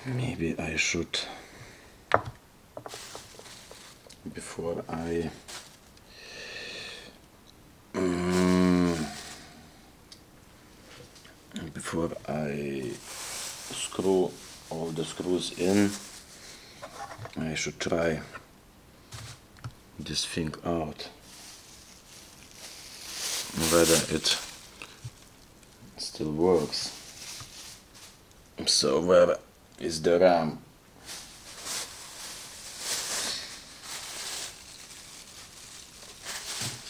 Maybe I should, before I screw all the screws in, I should try this thing out, whether it still works. So where is the RAM?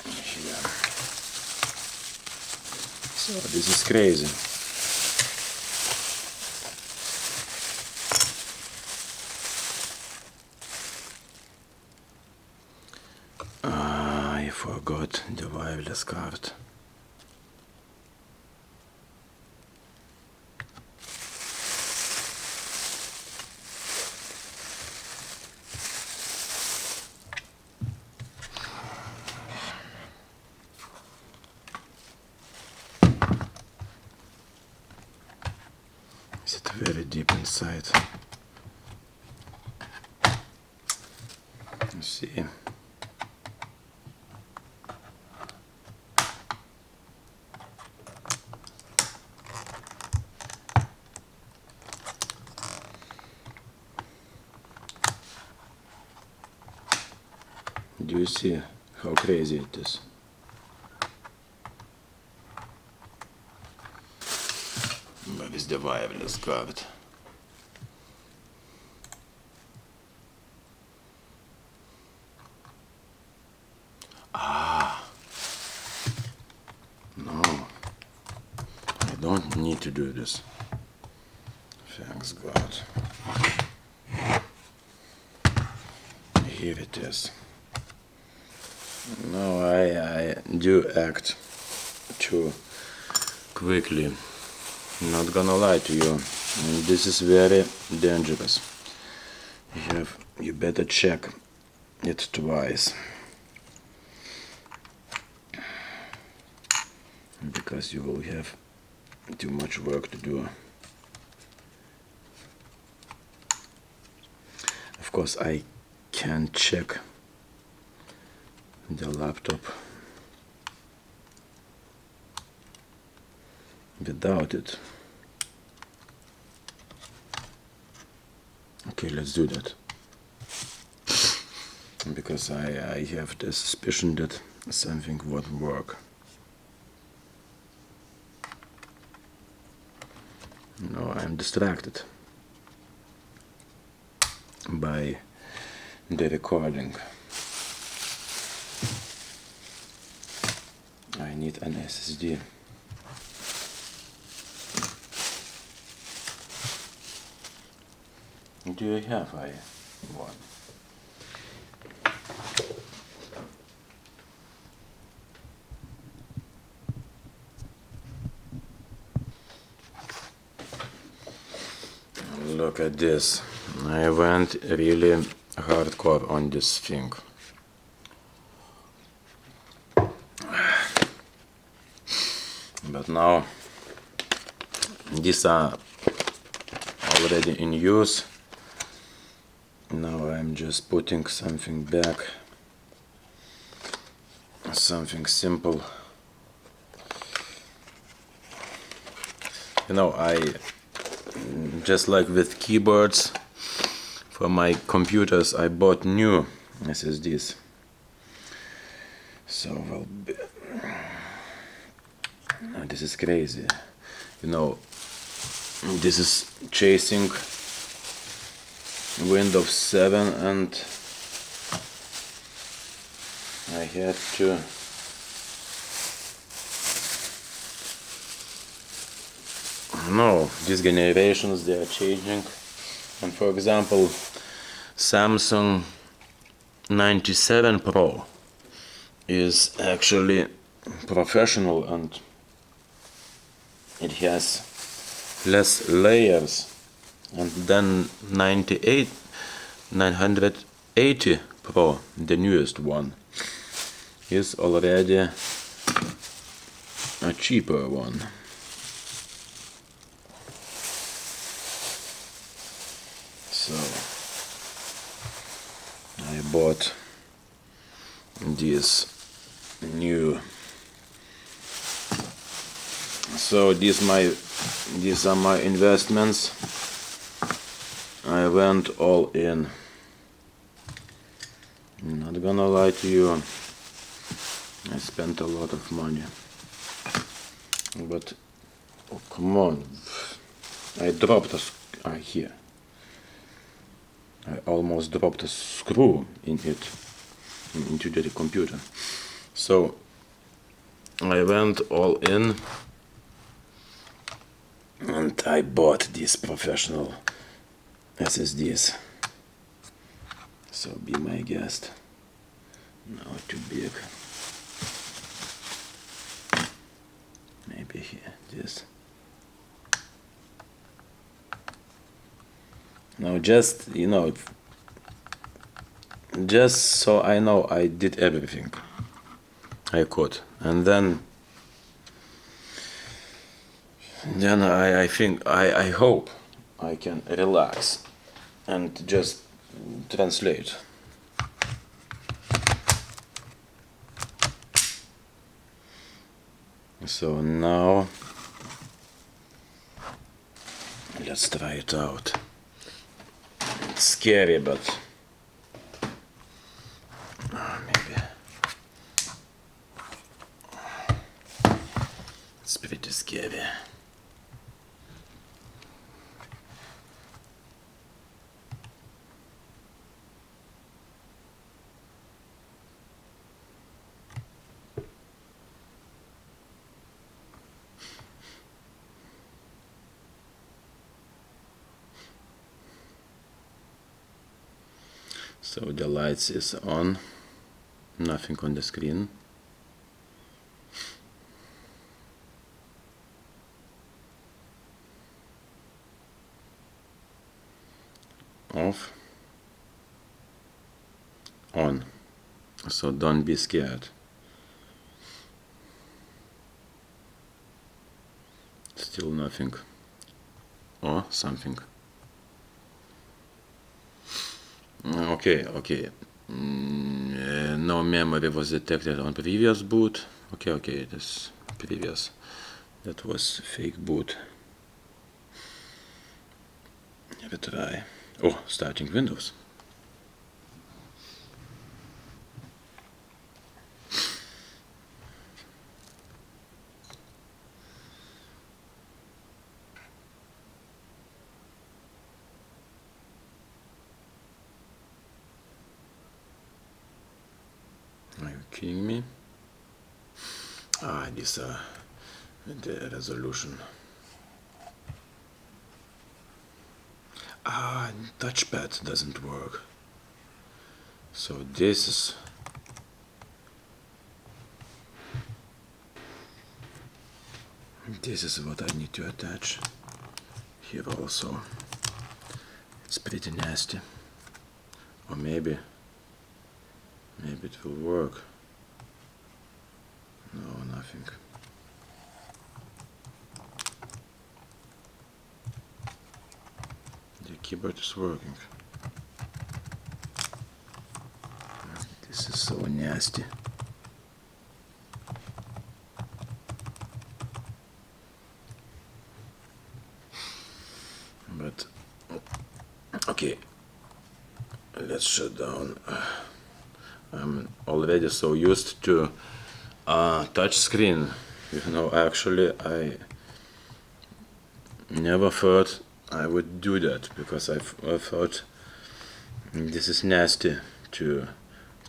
Here. So this is crazy. I forgot the wireless card. very deep inside. You see. Do you see how crazy it is? Везде wireless card. No, I don't need to do this. Thanks God. Here it is. No, I do act too quickly. Not gonna lie to you. And this is very dangerous. You better check it twice. Because you will have too much work to do. Of course, I can check the laptop without it. Okay, let's do that. Because I have the suspicion that something won't work. No, I'm distracted by the recording. I need an SSD. Do you have one? Look at this. I went really hardcore on this thing. But now these are already in use. Now I'm just putting something back, something simple. You know, I just like with keyboards for my computers, I bought new SSDs. So this is crazy. You know, this is chasing Windows 7 and I had to no, these generations, they are changing. And for example, Samsung 97 Pro is actually professional and it has less layers, and then 980 Pro, the newest one, is already a cheaper one. So I bought this new. So these are my investments. I went all in. I'm not gonna lie to you. I spent a lot of money. But oh, come on. I dropped here. I almost dropped a screw into the computer. So I went all in and I bought these professional SSDs. So be my guest. No, too big. Maybe here, this. No, just, you know, just so I know I did everything I could. And then I think, I hope I can relax and just translate. So now let's try it out. It's scary, but maybe it's pretty scary. So the lights is on, nothing on the screen. Off, on. So don't be scared. Still nothing. Or something. Okay. No memory was detected on previous boot. Okay, this previous. That was fake boot. Retry. Oh, starting Windows. Are you kidding me? These are the resolution. Touchpad doesn't work. So this is what I need to attach here also. It's pretty nasty. Or maybe it will work. No, nothing. The keyboard is working. This is so nasty. But okay, let's shut down. I'm already so used to touch screen. Actually, I never thought I would do that, because I thought this is nasty to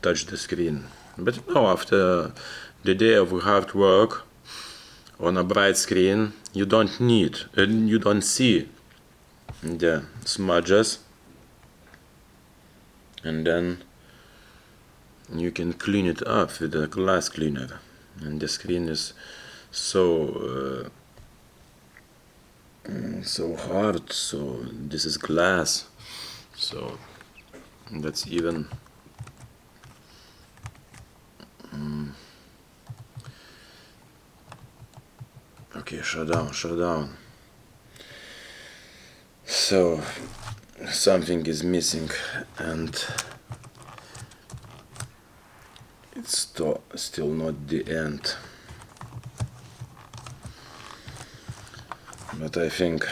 touch the screen. But no, after the day of hard work on a bright screen, you don't see the smudges, and then you can clean it up with a glass cleaner, and the screen is so hard. So this is glass, so that's even okay. Shut down. So something is missing, and it's still not the end. But I think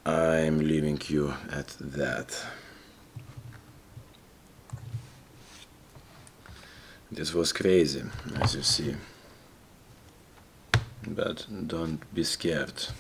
I'm leaving you at that. This was crazy, as you see. But don't be scared.